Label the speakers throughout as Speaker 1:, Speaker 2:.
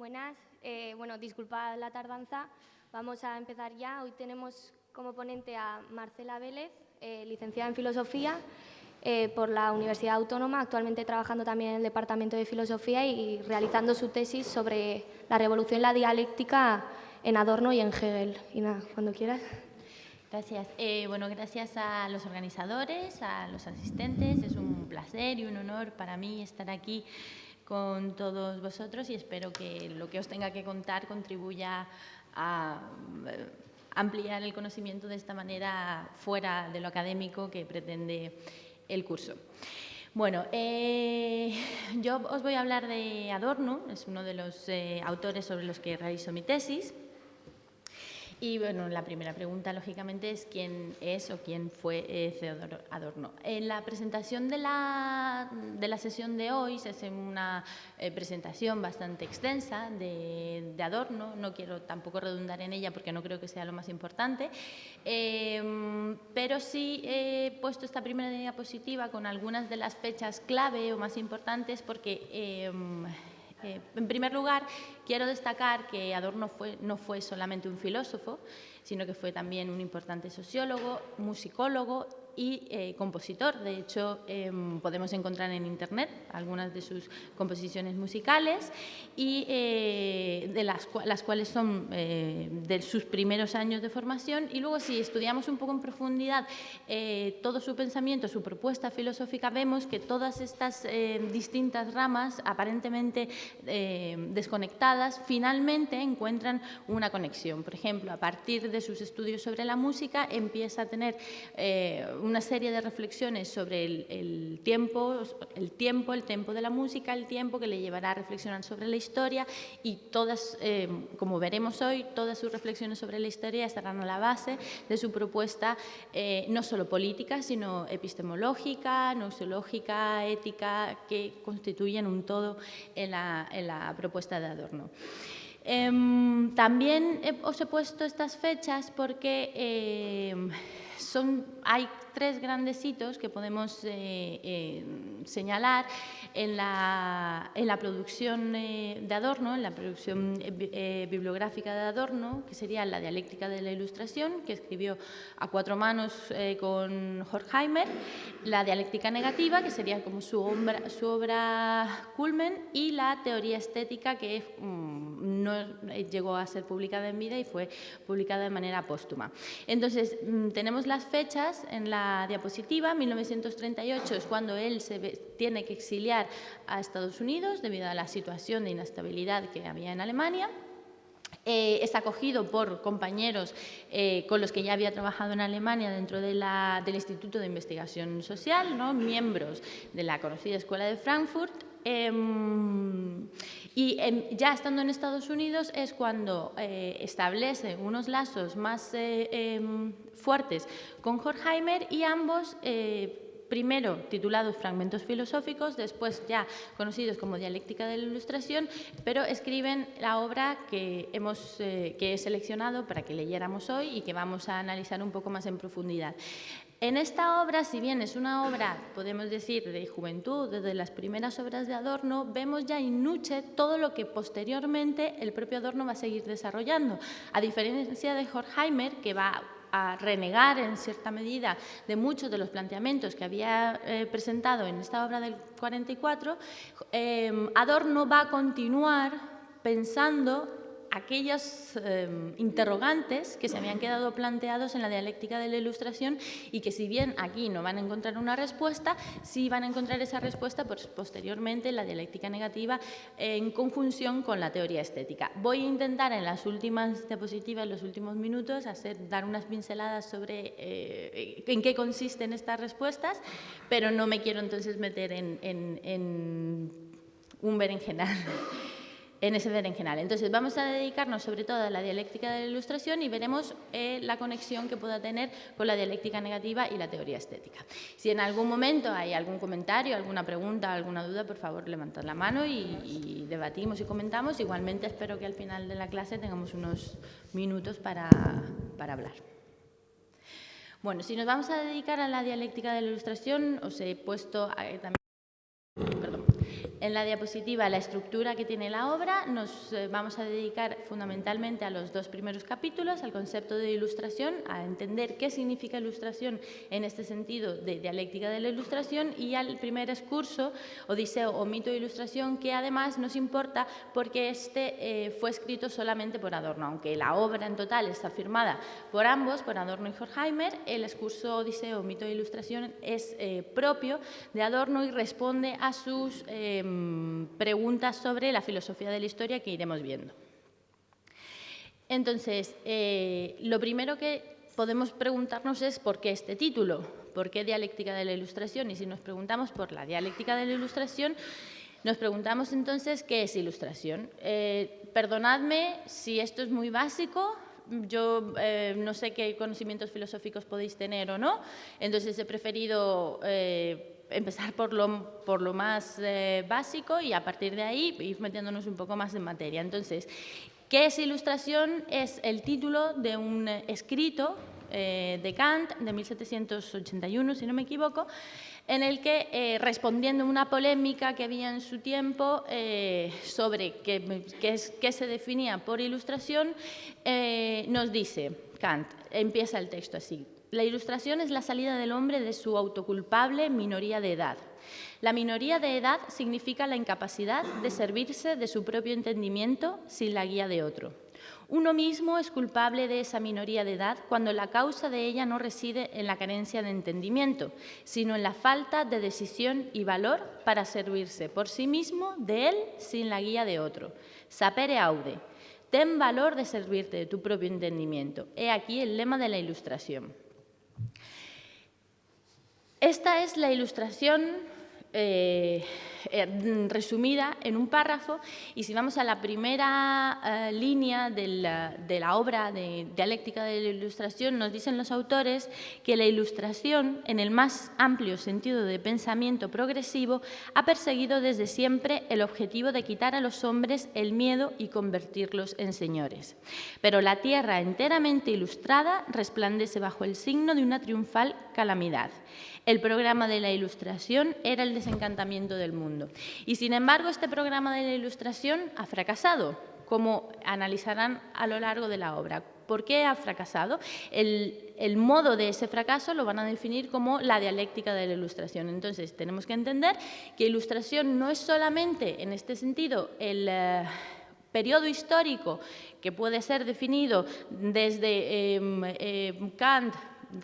Speaker 1: Buenas, bueno, disculpad la tardanza, vamos a empezar ya. Hoy tenemos como ponente a Marcela Vélez, licenciada en Filosofía por la Universidad Autónoma, actualmente trabajando también en el Departamento de Filosofía y realizando su tesis sobre la revolución y la dialéctica en Adorno y en Hegel. Y nada, cuando quieras.
Speaker 2: Gracias. Bueno, gracias a los organizadores, a los asistentes. Es un placer y un honor para mí estar aquí con todos vosotros y espero que lo que os tenga que contar contribuya a ampliar el conocimiento de esta manera fuera de lo académico que pretende el curso. Bueno, yo os voy a hablar de Adorno, es uno de los autores sobre los que realizo mi tesis. Y bueno, la primera pregunta, lógicamente, es quién es o quién fue Theodor Adorno. En la presentación de la sesión de hoy se hace una presentación bastante extensa de Adorno. No quiero tampoco redundar en ella porque no creo que sea lo más importante, pero sí he puesto esta primera diapositiva con algunas de las fechas clave o más importantes porque en primer lugar, quiero destacar que Adorno no fue solamente un filósofo, sino que fue también un importante sociólogo, musicólogo y compositor. De hecho, podemos encontrar en Internet algunas de sus composiciones musicales y de las cuales son de sus primeros años de formación. Y luego, si estudiamos un poco en profundidad todo su pensamiento, su propuesta filosófica, vemos que todas estas distintas ramas, aparentemente desconectadas, finalmente encuentran una conexión. Por ejemplo, a partir de sus estudios sobre la música, empieza a tener una serie de reflexiones sobre el tempo de la música, el tiempo que le llevará a reflexionar sobre la historia y todas, como veremos hoy, todas sus reflexiones sobre la historia estarán a la base de su propuesta no solo política, sino epistemológica, gnoseológica, ética, que constituyen un todo en la propuesta de Adorno. También os he puesto estas fechas porque hay tres grandes hitos que podemos señalar en la producción de Adorno, en la producción bibliográfica de Adorno, que sería la dialéctica de la Ilustración, que escribió a cuatro manos con Horkheimer, la dialéctica negativa, que sería como su obra culmen, y la teoría estética, que no llegó a ser publicada en vida y fue publicada de manera póstuma. Entonces, tenemos las fechas en la diapositiva. 1938 es cuando él tiene que exiliar a Estados Unidos debido a la situación de inestabilidad que había en Alemania. Es acogido por compañeros con los que ya había trabajado en Alemania dentro del Instituto de Investigación Social, ¿no? Miembros de la conocida Escuela de Frankfurt. Y ya estando en Estados Unidos es cuando establece unos lazos más fuertes con Horkheimer y ambos, primero titulados Fragmentos filosóficos, después ya conocidos como Dialéctica de la Ilustración, pero escriben la obra que he seleccionado para que leyéramos hoy y que vamos a analizar un poco más en profundidad. En esta obra, si bien es una obra, podemos decir, de juventud, desde las primeras obras de Adorno, vemos ya in nuce todo lo que posteriormente el propio Adorno va a seguir desarrollando. A diferencia de Horkheimer, que va a renegar en cierta medida de muchos de los planteamientos que había presentado en esta obra del 44, Adorno va a continuar pensando aquellos interrogantes que se habían quedado planteados en la dialéctica de la Ilustración y que, si bien aquí no van a encontrar una respuesta, sí van a encontrar esa respuesta posteriormente en la dialéctica negativa en conjunción con la teoría estética. Voy a intentar en las últimas diapositivas, en los últimos minutos, dar unas pinceladas sobre en qué consisten estas respuestas, pero no me quiero entonces meter en un berenjenal. En ese berenjenal. Entonces, vamos a dedicarnos sobre todo a la dialéctica de la Ilustración y veremos la conexión que pueda tener con la dialéctica negativa y la teoría estética. Si en algún momento hay algún comentario, alguna pregunta, alguna duda, por favor, levantad la mano y debatimos y comentamos. Igualmente, espero que al final de la clase tengamos unos minutos para hablar. Bueno, si nos vamos a dedicar a la dialéctica de la Ilustración, os he puesto también... Perdón. En la diapositiva, la estructura que tiene la obra, nos vamos a dedicar fundamentalmente a los 2 primeros capítulos, al concepto de ilustración, a entender qué significa ilustración en este sentido de dialéctica de la ilustración, y al primer excurso, Odiseo o mito de ilustración, que además nos importa porque este fue escrito solamente por Adorno. Aunque la obra en total está firmada por ambos, por Adorno y Horkheimer, el excurso Odiseo o mito de ilustración es propio de Adorno y responde a sus preguntas sobre la filosofía de la historia que iremos viendo. Entonces, lo primero que podemos preguntarnos es ¿por qué este título? ¿Por qué dialéctica de la ilustración? Y si nos preguntamos por la dialéctica de la ilustración, nos preguntamos entonces ¿qué es ilustración? Perdonadme si esto es muy básico. Yo no sé qué conocimientos filosóficos podéis tener o no, entonces he preferido empezar por lo más básico y a partir de ahí ir metiéndonos un poco más en materia. Entonces, ¿qué es ilustración? Es el título de un escrito de Kant de 1781, si no me equivoco, en el que, respondiendo a una polémica que había en su tiempo sobre qué se definía por ilustración, nos dice Kant, empieza el texto así: la ilustración es la salida del hombre de su autoculpable minoría de edad. La minoría de edad significa la incapacidad de servirse de su propio entendimiento sin la guía de otro. Uno mismo es culpable de esa minoría de edad cuando la causa de ella no reside en la carencia de entendimiento, sino en la falta de decisión y valor para servirse por sí mismo de él sin la guía de otro. Sapere aude. Ten valor de servirte de tu propio entendimiento. He aquí el lema de la ilustración. Esta es la ilustración resumida en un párrafo, y si vamos a la primera línea de la obra de dialéctica de la ilustración, nos dicen los autores que la ilustración, en el más amplio sentido de pensamiento progresivo, ha perseguido desde siempre el objetivo de quitar a los hombres el miedo y convertirlos en señores. Pero la tierra enteramente ilustrada resplandece bajo el signo de una triunfal calamidad. El programa de la Ilustración era el desencantamiento del mundo. Y, sin embargo, este programa de la Ilustración ha fracasado, como analizarán a lo largo de la obra. ¿Por qué ha fracasado? El modo de ese fracaso lo van a definir como la dialéctica de la Ilustración. Entonces, tenemos que entender que Ilustración no es solamente, en este sentido, el periodo histórico que puede ser definido desde Kant,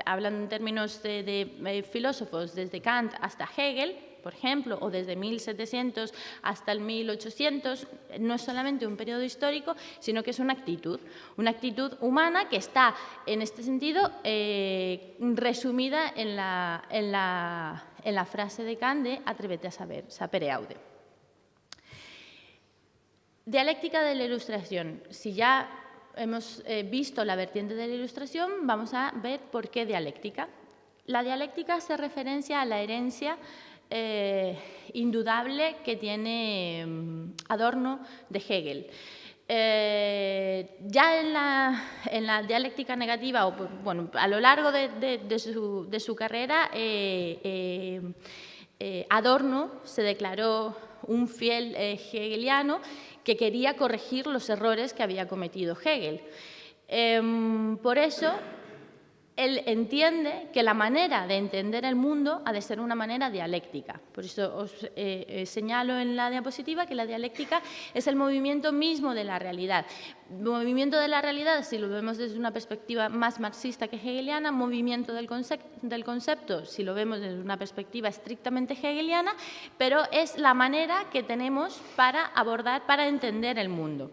Speaker 2: hablando en términos de filósofos, desde Kant hasta Hegel, por ejemplo, o desde 1700 hasta el 1800, no es solamente un periodo histórico, sino que es una actitud humana que está, en este sentido, resumida en la frase de Kant de «Atrévete a saber, sapere aude». Dialéctica de la Ilustración. Si ya hemos visto la vertiente de la Ilustración, vamos a ver por qué dialéctica. La dialéctica hace referencia a la herencia indudable que tiene Adorno de Hegel. Ya en la dialéctica negativa, bueno, a lo largo de su carrera, Adorno se declaró un fiel hegeliano que quería corregir los errores que había cometido Hegel. Por eso, él entiende que la manera de entender el mundo ha de ser una manera dialéctica. Por eso os señalo en la diapositiva que la dialéctica es el movimiento mismo de la realidad. Movimiento de la realidad, si lo vemos desde una perspectiva más marxista que hegeliana, movimiento del concepto, si lo vemos desde una perspectiva estrictamente hegeliana, pero es la manera que tenemos para abordar, para entender el mundo,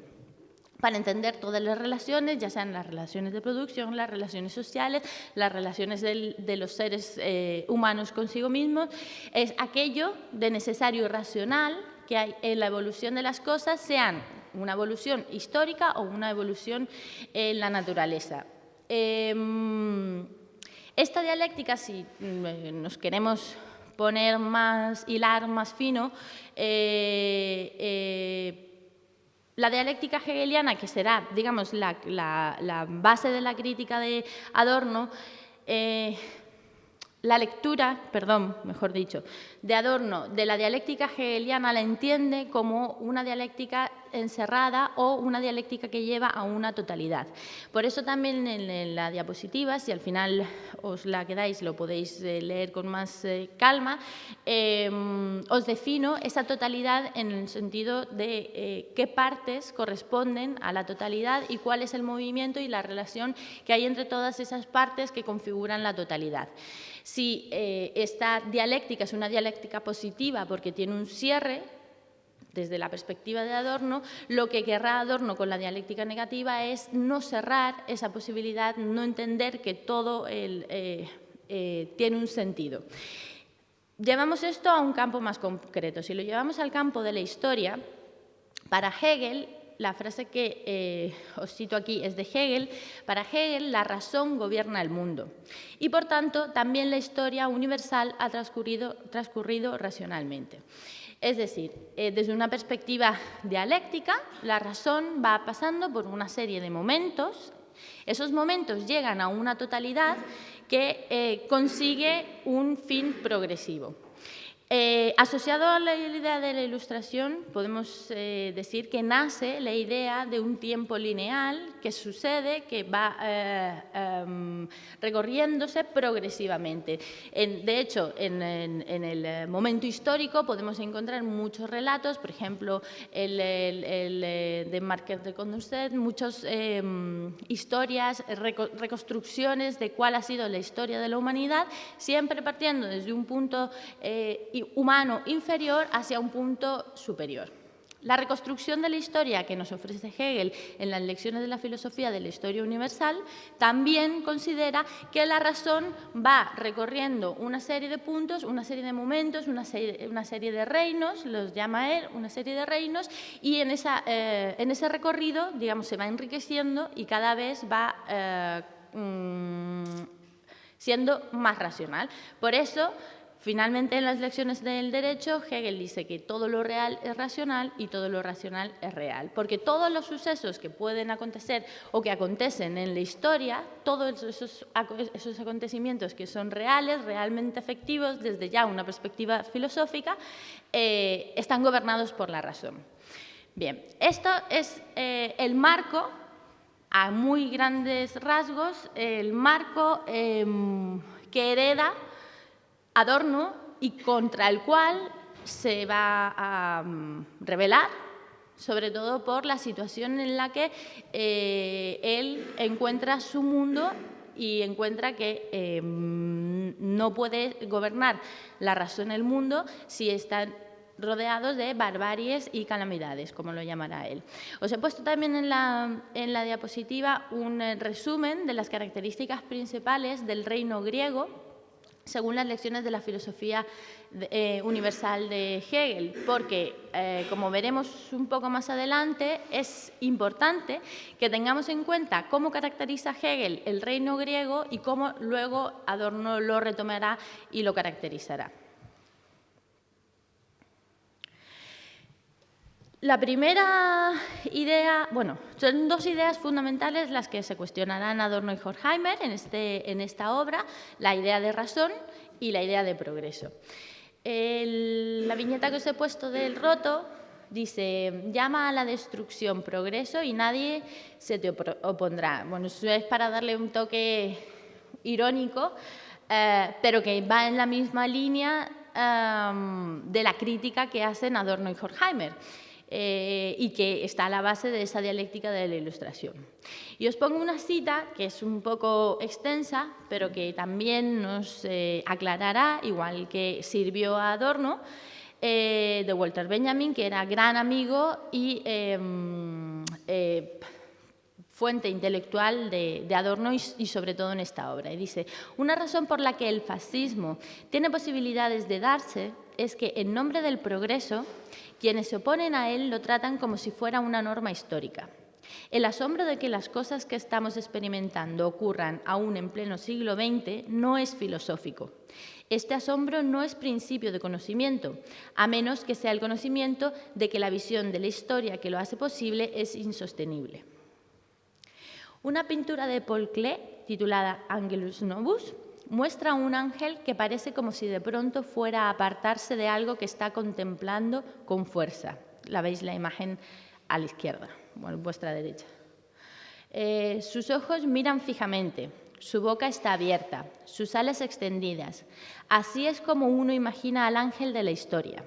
Speaker 2: para entender todas las relaciones, ya sean las relaciones de producción, las relaciones sociales, las relaciones de los seres humanos consigo mismos. Es aquello de necesario y racional que hay en la evolución de las cosas, sean una evolución histórica o una evolución en la naturaleza. Esta dialéctica, si nos queremos poner hilar más fino, la dialéctica hegeliana, que será, digamos, la base de la crítica de Adorno, La lectura, mejor dicho, de Adorno de la dialéctica hegeliana la entiende como una dialéctica encerrada o una dialéctica que lleva a una totalidad. Por eso también en la diapositiva, si al final os la quedáis, lo podéis leer con más calma, os defino esa totalidad en el sentido de qué partes corresponden a la totalidad y cuál es el movimiento y la relación que hay entre todas esas partes que configuran la totalidad. Si esta dialéctica es una dialéctica positiva porque tiene un cierre, desde la perspectiva de Adorno, lo que querrá Adorno con la dialéctica negativa es no cerrar esa posibilidad, no entender que todo tiene un sentido. Llevamos esto a un campo más concreto. Si lo llevamos al campo de la historia, para Hegel, la frase que os cito aquí es de Hegel. Para Hegel, la razón gobierna el mundo y, por tanto, también la historia universal ha transcurrido racionalmente. Es decir, desde una perspectiva dialéctica, la razón va pasando por una serie de momentos. Esos momentos llegan a una totalidad que consigue un fin progresivo. Asociado a la idea de la Ilustración, podemos decir que nace la idea de un tiempo lineal que sucede, que va recorriéndose progresivamente. De hecho, en el momento histórico podemos encontrar muchos relatos, por ejemplo, el de Marqués de Condorcet, muchas historias, reconstrucciones de cuál ha sido la historia de la humanidad, siempre partiendo desde un punto humano inferior hacia un punto superior. La reconstrucción de la historia que nos ofrece Hegel en las lecciones de la filosofía de la historia universal también considera que la razón va recorriendo una serie de puntos, una serie de momentos, una serie de reinos, los llama él, una serie de reinos, y en ese recorrido, digamos, se va enriqueciendo y cada vez va siendo más racional. Por eso, finalmente, en las lecciones del derecho, Hegel dice que todo lo real es racional y todo lo racional es real, porque todos los sucesos que pueden acontecer o que acontecen en la historia, todos esos acontecimientos que son reales, realmente efectivos, desde ya una perspectiva filosófica, están gobernados por la razón. Bien, esto es el marco, a muy grandes rasgos, el marco que hereda Adorno y contra el cual se va a rebelar, sobre todo por la situación en la que él encuentra su mundo y encuentra que no puede gobernar la razón del mundo si están rodeados de barbaries y calamidades, como lo llamará él. Os he puesto también en la diapositiva un resumen de las características principales del reino griego según las lecciones de la filosofía universal de Hegel, porque, como veremos un poco más adelante, es importante que tengamos en cuenta cómo caracteriza Hegel el reino griego y cómo luego Adorno lo retomará y lo caracterizará. La primera idea, bueno, son dos ideas fundamentales las que se cuestionarán Adorno y Horkheimer en esta obra, la idea de razón y la idea de progreso. La viñeta que os he puesto del roto dice, llama a la destrucción progreso y nadie se te opondrá. Bueno, eso es para darle un toque irónico, pero que va en la misma línea de la crítica que hacen Adorno y Horkheimer. Y que está a la base de esa dialéctica de la Ilustración. Y os pongo una cita que es un poco extensa, pero que también nos aclarará, igual que sirvió a Adorno, de Walter Benjamin, que era gran amigo y fuente intelectual de Adorno y sobre todo en esta obra. Y dice, una razón por la que el fascismo tiene posibilidades de darse es que en nombre del progreso quienes se oponen a él lo tratan como si fuera una norma histórica. El asombro de que las cosas que estamos experimentando ocurran aún en pleno siglo XX no es filosófico. Este asombro no es principio de conocimiento, a menos que sea el conocimiento de que la visión de la historia que lo hace posible es insostenible. Una pintura de Paul Klee, titulada Angelus Novus, muestra un ángel que parece como si de pronto fuera a apartarse de algo que está contemplando con fuerza. La veis la imagen a la izquierda, bueno, vuestra derecha. Sus ojos miran fijamente, su boca está abierta, sus alas extendidas. Así es como uno imagina al ángel de la historia.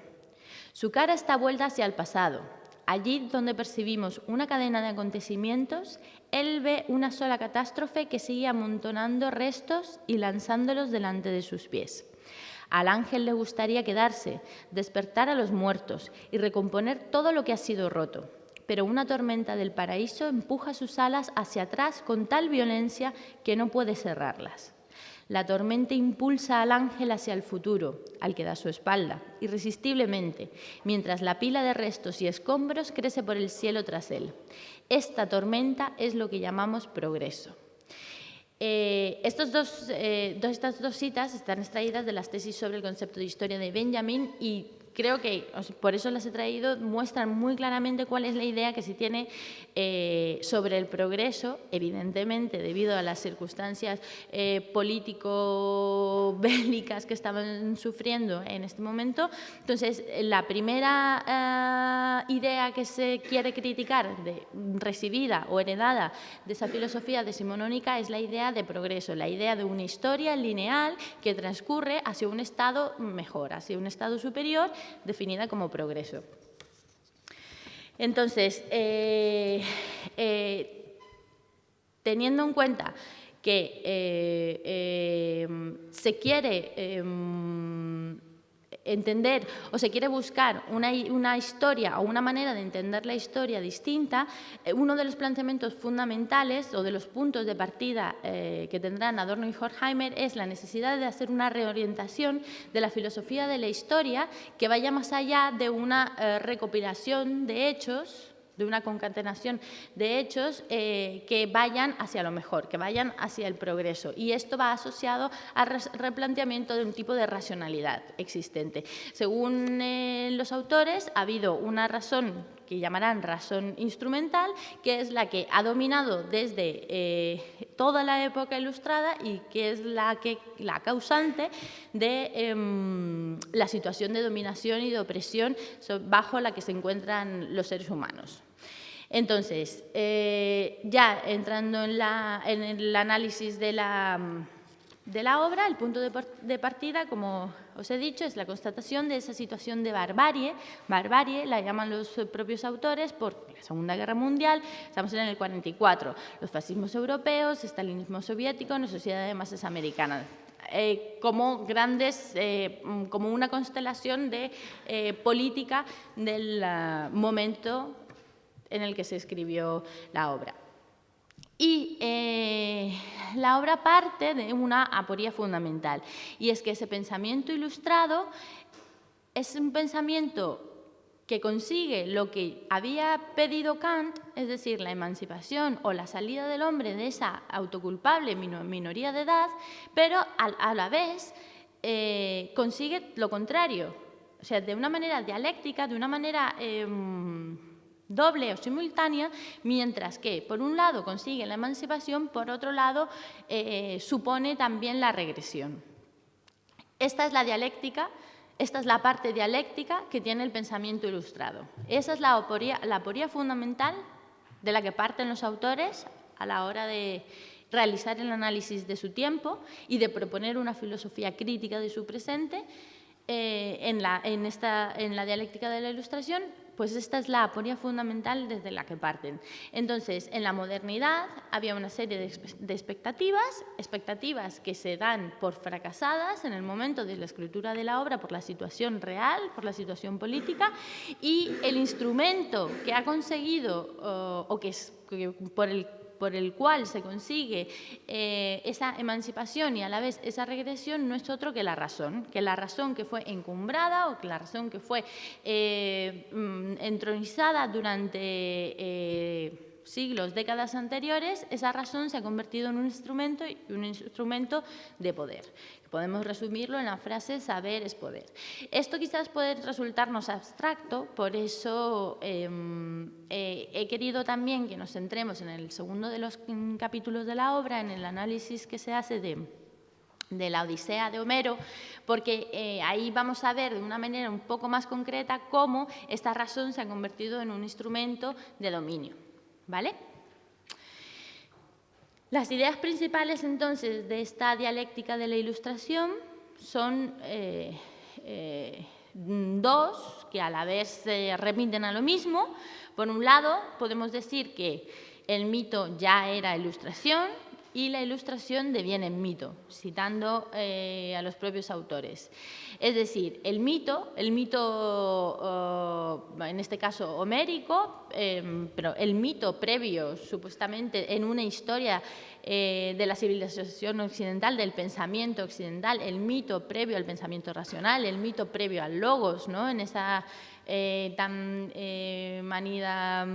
Speaker 2: Su cara está vuelta hacia el pasado. Allí donde percibimos una cadena de acontecimientos, él ve una sola catástrofe que sigue amontonando restos y lanzándolos delante de sus pies. Al ángel le gustaría quedarse, despertar a los muertos y recomponer todo lo que ha sido roto. Pero una tormenta del paraíso empuja sus alas hacia atrás con tal violencia que no puede cerrarlas. La tormenta impulsa al ángel hacia el futuro, al que da su espalda, irresistiblemente, mientras la pila de restos y escombros crece por el cielo tras él. Esta tormenta es lo que llamamos progreso. Estas dos citas están extraídas de las tesis sobre el concepto de historia de Benjamin y creo que, por eso las he traído, muestran muy claramente cuál es la idea que se tiene sobre el progreso, evidentemente debido a las circunstancias político-bélicas que estaban sufriendo en este momento. Entonces, la primera idea que se quiere criticar, recibida o heredada de esa filosofía decimonónica, es la idea de progreso, la idea de una historia lineal que transcurre hacia un estado mejor, hacia un estado superior, definida como progreso. Entonces, teniendo en cuenta que se quiere entender o se quiere buscar una historia o una manera de entender la historia distinta, uno de los planteamientos fundamentales o de los puntos de partida que tendrán Adorno y Horkheimer es la necesidad de hacer una reorientación de la filosofía de la historia que vaya más allá de una recopilación de hechos, de una concatenación de hechos que vayan hacia lo mejor, que vayan hacia el progreso. Y esto va asociado al replanteamiento de un tipo de racionalidad existente. Según los autores, ha habido una razón que llamarán razón instrumental, que es la que ha dominado desde toda la época ilustrada y que es la causante de la situación de dominación y de opresión bajo la que se encuentran los seres humanos. Entonces, ya entrando en el análisis de la obra, el punto de partida, como os he dicho, es la constatación de esa situación de barbarie. Barbarie la llaman los propios autores por la Segunda Guerra Mundial, estamos en el 44, los fascismos europeos, estalinismo soviético, una sociedad de masas americana. Como una constelación de política del momento en el que se escribió la obra. Y la obra parte de una aporía fundamental, y es que ese pensamiento ilustrado es un pensamiento que consigue lo que había pedido Kant, es decir, la emancipación o la salida del hombre de esa autoculpable minoría de edad, pero a la vez consigue lo contrario, o sea, de una manera dialéctica, de una manera doble o simultánea, mientras que, por un lado, consigue la emancipación, por otro lado, supone también la regresión. Esta es la dialéctica, esta es la parte dialéctica que tiene el pensamiento ilustrado. Esa es la aporía fundamental de la que parten los autores a la hora de realizar el análisis de su tiempo y de proponer una filosofía crítica de su presente en la dialéctica de la Ilustración. Pues esta es la aporía fundamental desde la que parten. Entonces, en la modernidad había una serie de expectativas que se dan por fracasadas en el momento de la escritura de la obra por la situación real, por la situación política, y el instrumento que ha conseguido por el cual se consigue esa emancipación y a la vez esa regresión no es otro que la razón que fue encumbrada o que la razón que fue entronizada durante siglos, décadas anteriores. Esa razón se ha convertido en un instrumento de poder. Podemos resumirlo en la frase saber es poder. Esto quizás puede resultarnos abstracto, por eso he querido también que nos centremos en el segundo de los capítulos de la obra, en el análisis que se hace de de la Odisea de Homero, porque ahí vamos a ver de una manera un poco más concreta cómo esta razón se ha convertido en un instrumento de dominio, ¿vale? Las ideas principales, entonces, de esta dialéctica de la Ilustración son dos, que a la vez se remiten a lo mismo. Por un lado, podemos decir que el mito ya era Ilustración y la Ilustración deviene mito, citando a los propios autores. Es decir, el mito en este caso homérico, pero el mito previo, supuestamente, en una historia de la civilización occidental, del pensamiento occidental, el mito previo al pensamiento racional, el mito previo al logos, ¿no? En esa tan manida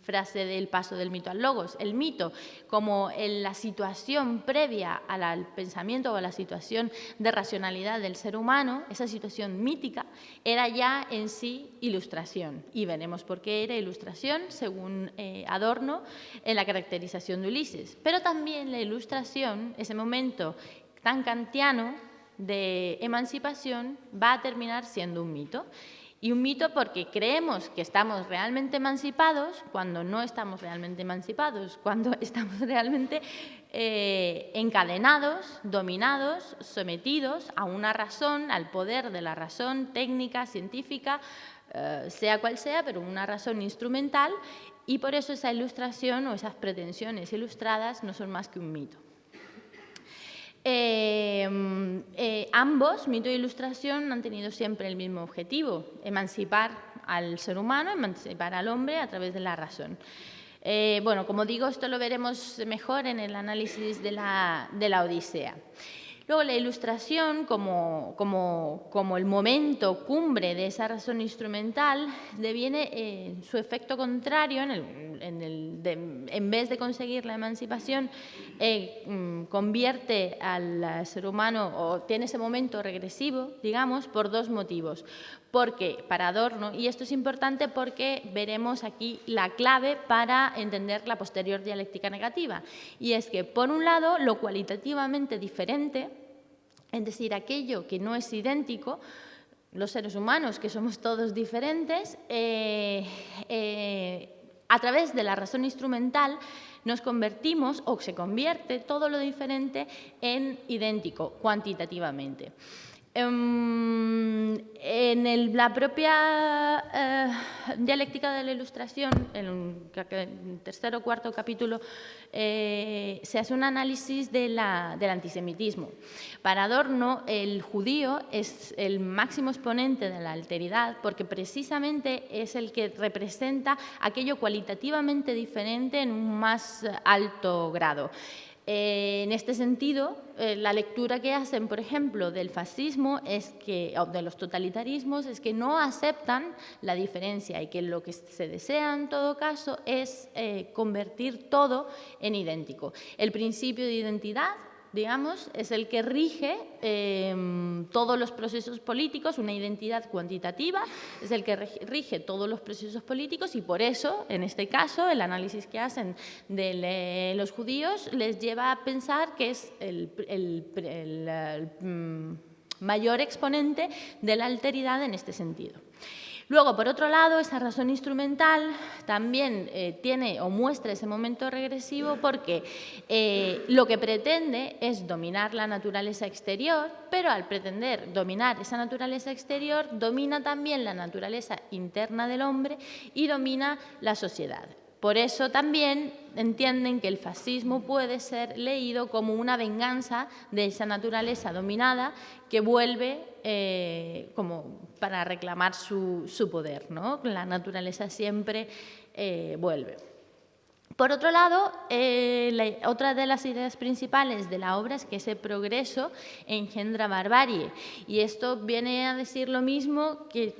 Speaker 2: frase del paso del mito al logos. El mito, como en la situación previa al pensamiento o a la situación de racionalidad del ser humano, esa situación mítica, era ya en sí Ilustración. Y veremos por qué era Ilustración, según Adorno, en la caracterización de Ulises. Pero también la Ilustración, ese momento tan kantiano de emancipación, va a terminar siendo un mito. Y un mito porque creemos que estamos realmente emancipados cuando no estamos realmente emancipados, cuando estamos realmente encadenados, dominados, sometidos a una razón, al poder de la razón técnica, científica, sea cual sea, pero una razón instrumental, y por eso esa Ilustración o esas pretensiones ilustradas no son más que un mito. Ambos, mito e Ilustración, han tenido siempre el mismo objetivo: emancipar al ser humano, emancipar al hombre a través de la razón. Bueno, como digo, esto lo veremos mejor en el análisis de la Odisea. Luego, la Ilustración, como el momento cumbre de esa razón instrumental, deviene su efecto contrario, en vez de conseguir la emancipación, convierte al ser humano, o tiene ese momento regresivo, digamos, por dos motivos. Porque, para Adorno, y esto es importante porque veremos aquí la clave para entender la posterior dialéctica negativa, y es que, por un lado, lo cualitativamente diferente, es decir, aquello que no es idéntico, los seres humanos, que somos todos diferentes, a través de la razón instrumental nos convertimos, o se convierte todo lo diferente, en idéntico cuantitativamente. En la propia dialéctica de la Ilustración, en el tercer o cuarto capítulo, se hace un análisis del antisemitismo. Para Adorno, el judío es el máximo exponente de la alteridad porque precisamente es el que representa aquello cualitativamente diferente en un más alto grado. En este sentido, la lectura que hacen, por ejemplo, del fascismo o de los totalitarismos es que no aceptan la diferencia y que lo que se desea en todo caso es convertir todo en idéntico. El principio de identidad, digamos, es el que rige todos los procesos políticos, una identidad cuantitativa, es el que rige todos los procesos políticos, y por eso, en este caso, el análisis que hacen de los judíos les lleva a pensar que es el mayor exponente de la alteridad en este sentido. Luego, por otro lado, esa razón instrumental también tiene o muestra ese momento regresivo porque lo que pretende es dominar la naturaleza exterior, pero al pretender dominar esa naturaleza exterior, domina también la naturaleza interna del hombre y domina la sociedad. Por eso también entienden que el fascismo puede ser leído como una venganza de esa naturaleza dominada que vuelve como para reclamar su poder, ¿no? La naturaleza siempre vuelve. Por otro lado, otra de las ideas principales de la obra es que ese progreso engendra barbarie. Y esto viene a decir lo mismo que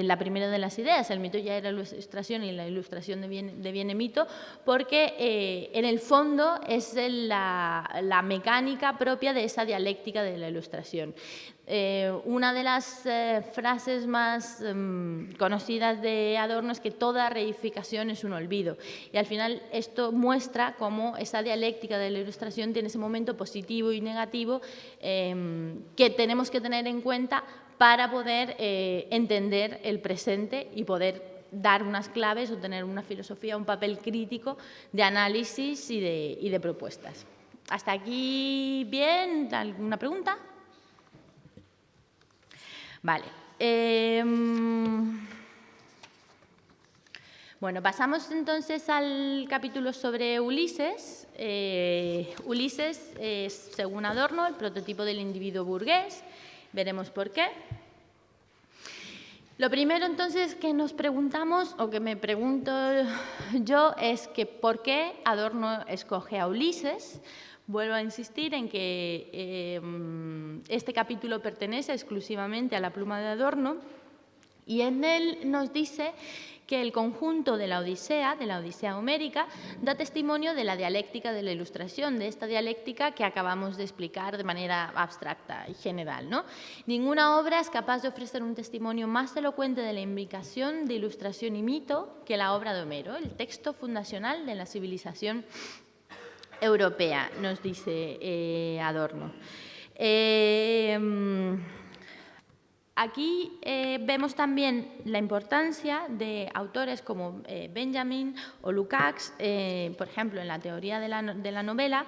Speaker 2: la primera de las ideas. El mito ya era Ilustración y la Ilustración deviene mito, porque en el fondo es la mecánica propia de esa dialéctica de la Ilustración. Una de las frases más conocidas de Adorno es que toda reificación es un olvido. Y al final esto muestra cómo esa dialéctica de la Ilustración tiene ese momento positivo y negativo que tenemos que tener en cuenta para poder entender el presente y poder dar unas claves o tener una filosofía, un papel crítico de análisis y de propuestas. ¿Hasta aquí bien? ¿Alguna pregunta? Vale. Bueno, pasamos entonces al capítulo sobre Ulises. Ulises es, según Adorno, el prototipo del individuo burgués. Veremos por qué. Lo primero, entonces, que nos preguntamos, o que me pregunto yo, es que ¿por qué Adorno escoge a Ulises? Vuelvo a insistir en que este capítulo pertenece exclusivamente a la pluma de Adorno y en él nos dice que el conjunto de la Odisea homérica, da testimonio de la dialéctica de la Ilustración, de esta dialéctica que acabamos de explicar de manera abstracta y general, ¿no? Ninguna obra es capaz de ofrecer un testimonio más elocuente de la imbricación de ilustración y mito que la obra de Homero, el texto fundacional de la civilización europea, nos dice Adorno. Aquí vemos también la importancia de autores como Benjamin o Lukács, por ejemplo, en la teoría de la novela,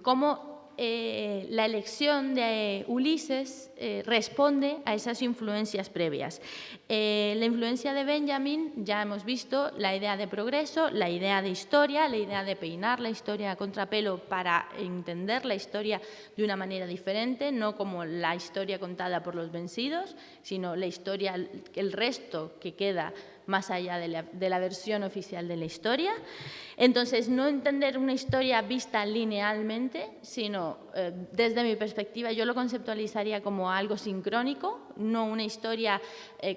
Speaker 2: cómo la elección de Ulises responde a esas influencias previas. La influencia de Benjamin, ya hemos visto la idea de progreso, la idea de historia, la idea de peinar la historia a contrapelo para entender la historia de una manera diferente, no como la historia contada por los vencidos, sino la historia, el resto que queda más allá de la versión oficial de la historia. Entonces, no entender una historia vista linealmente, sino desde mi perspectiva, yo lo conceptualizaría como algo sincrónico, no una historia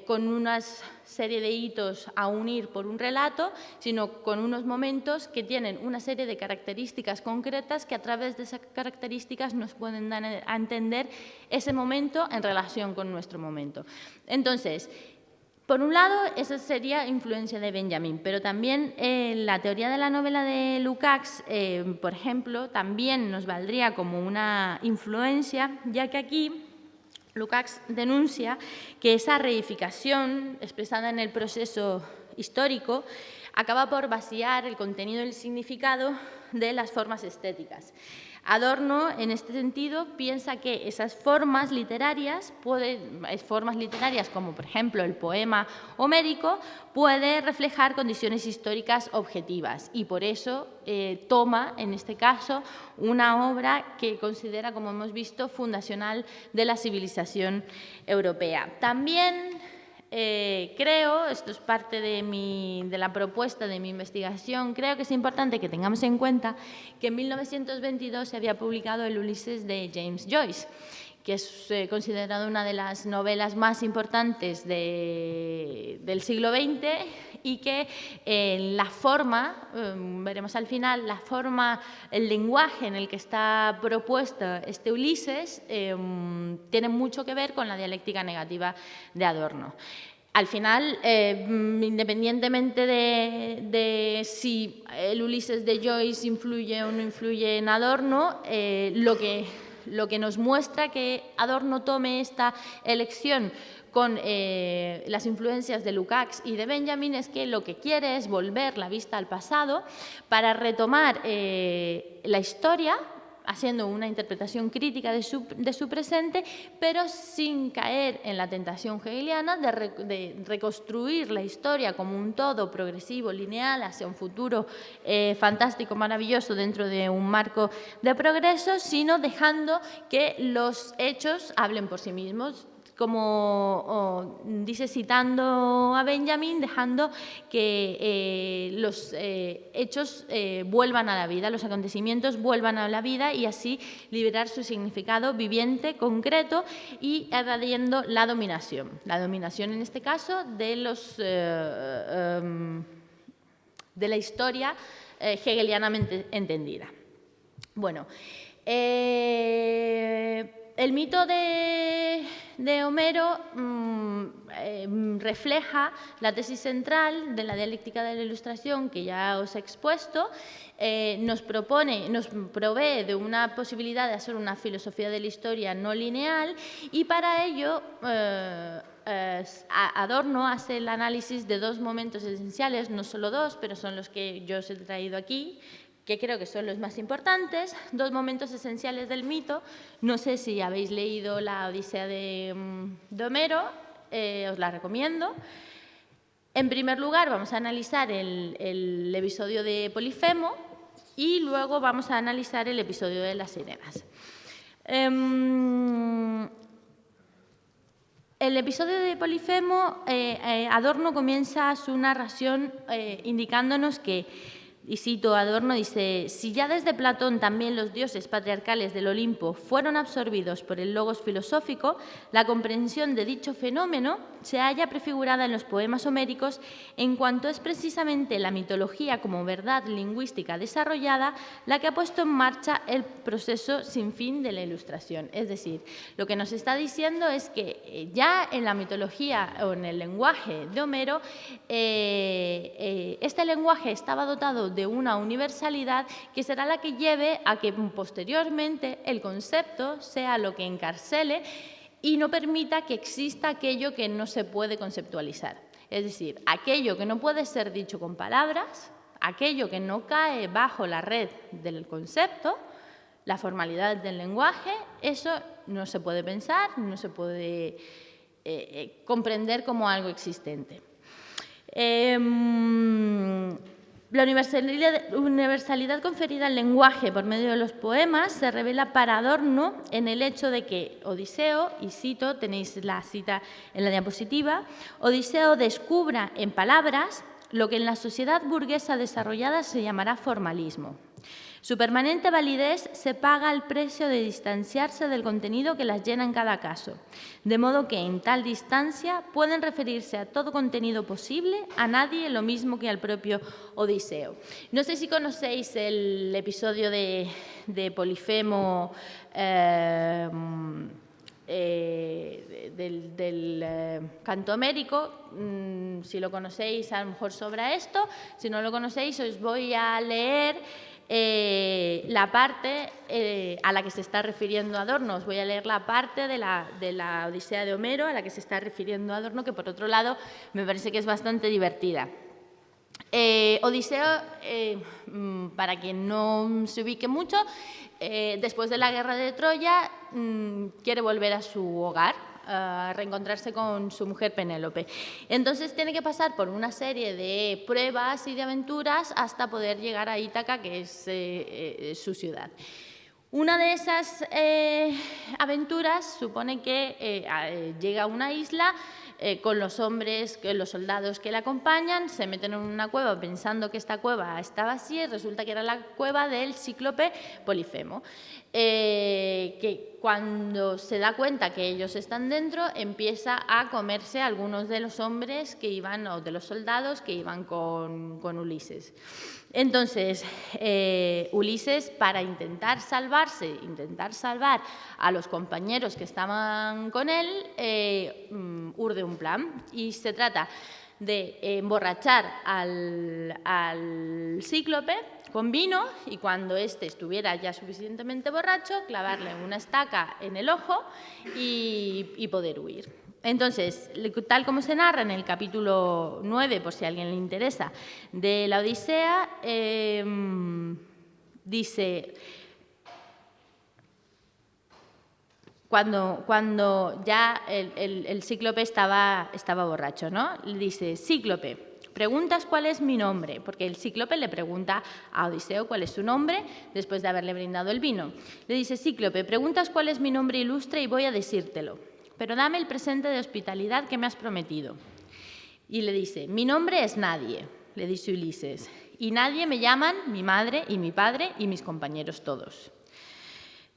Speaker 2: con una serie de hitos a unir por un relato, sino con unos momentos que tienen una serie de características concretas que a través de esas características nos pueden dar a entender ese momento en relación con nuestro momento. Entonces, por un lado, esa sería influencia de Benjamin, pero también la teoría de la novela de Lukács, por ejemplo, también nos valdría como una influencia, ya que aquí Lukács denuncia que esa reificación expresada en el proceso histórico acaba por vaciar el contenido y el significado de las formas estéticas. Adorno, en este sentido, piensa que esas formas literarias como por ejemplo el poema homérico, puede reflejar condiciones históricas objetivas y por eso toma, en este caso, una obra que considera, como hemos visto, fundacional de la civilización europea. También creo, esto es parte de la propuesta de mi investigación, creo que es importante que tengamos en cuenta que en 1922 se había publicado el Ulises de James Joyce, que es considerado una de las novelas más importantes del siglo XX y que la forma, veremos al final, la forma, el lenguaje en el que está propuesto este Ulises tiene mucho que ver con la dialéctica negativa de Adorno. Al final, independientemente de si el Ulises de Joyce influye o no influye en Adorno, lo que nos muestra que Adorno tome esta elección con las influencias de Lukács y de Benjamin es que lo que quiere es volver la vista al pasado para retomar la historia, haciendo una interpretación crítica de su presente, pero sin caer en la tentación hegeliana de reconstruir la historia como un todo progresivo, lineal, hacia un futuro fantástico, maravilloso, dentro de un marco de progreso, sino dejando que los hechos hablen por sí mismos, como dice citando a Benjamin, dejando que los hechos vuelvan a la vida, los acontecimientos vuelvan a la vida y así liberar su significado viviente, concreto y evadiendo la dominación. La dominación en este caso de la historia hegelianamente entendida. Bueno, El mito de Homero refleja la tesis central de la dialéctica de la Ilustración que ya os he expuesto. Nos provee de una posibilidad de hacer una filosofía de la historia no lineal y para ello Adorno hace el análisis de dos momentos esenciales, no solo dos, pero son los que yo os he traído aquí, que creo que son los más importantes, dos momentos esenciales del mito. No sé si habéis leído la Odisea de Homero, os la recomiendo. En primer lugar, vamos a analizar el episodio de Polifemo y luego vamos a analizar el episodio de las sirenas. El episodio de Polifemo, Adorno comienza su narración indicándonos que, y cito Adorno, dice: «Si ya desde Platón también los dioses patriarcales del Olimpo fueron absorbidos por el logos filosófico, la comprensión de dicho fenómeno se halla prefigurada en los poemas homéricos en cuanto es precisamente la mitología como verdad lingüística desarrollada la que ha puesto en marcha el proceso sin fin de la Ilustración». Es decir, lo que nos está diciendo es que ya en la mitología o en el lenguaje de Homero, este lenguaje estaba dotado de una universalidad que será la que lleve a que posteriormente el concepto sea lo que encarcele y no permita que exista aquello que no se puede conceptualizar. Es decir, aquello que no puede ser dicho con palabras, aquello que no cae bajo la red del concepto, la formalidad del lenguaje, eso no se puede pensar, no se puede comprender como algo existente. La universalidad conferida al lenguaje por medio de los poemas se revela para Adorno en el hecho de que Odiseo, y cito, tenéis la cita en la diapositiva, Odiseo descubra en palabras lo que en la sociedad burguesa desarrollada se llamará formalismo. Su permanente validez se paga al precio de distanciarse del contenido que las llena en cada caso, de modo que en tal distancia pueden referirse a todo contenido posible, a nadie lo mismo que al propio Odiseo. No sé si conocéis el episodio de Polifemo del canto homérico. Si lo conocéis, a lo mejor sobra esto. Si no lo conocéis, os voy a leer la parte a la que se está refiriendo Adorno. Os voy a leer la parte de la Odisea de Homero a la que se está refiriendo Adorno, que por otro lado me parece que es bastante divertida. Odiseo, para quien no se ubique mucho, después de la guerra de Troya, quiere volver a su hogar, a reencontrarse con su mujer Penélope. Entonces tiene que pasar por una serie de pruebas y de aventuras hasta poder llegar a Ítaca, que es su ciudad. Una de esas aventuras supone que llega a una isla con los hombres, los soldados que le acompañan, se meten en una cueva pensando que esta cueva está vacía y resulta que era la cueva del cíclope Polifemo, que cuando se da cuenta que ellos están dentro empieza a comerse a algunos de los hombres que iban, o de los soldados que iban con Ulises. Entonces, Ulises, para intentar salvar a los compañeros que estaban con él, urde un plan y se trata de emborrachar al cíclope con vino y cuando éste estuviera ya suficientemente borracho, clavarle una estaca en el ojo y poder huir. Entonces, tal como se narra en el capítulo 9, por si a alguien le interesa, de la Odisea, dice, cuando ya el cíclope estaba borracho, ¿no? Le dice: «Cíclope, preguntas cuál es mi nombre», porque el cíclope le pregunta a Odiseo cuál es su nombre después de haberle brindado el vino. Le dice: «Cíclope, preguntas cuál es mi nombre ilustre y voy a decírtelo, pero dame el presente de hospitalidad que me has prometido». Y le dice: «Mi nombre es Nadie», le dice Ulises, «y Nadie me llaman mi madre y mi padre y mis compañeros todos».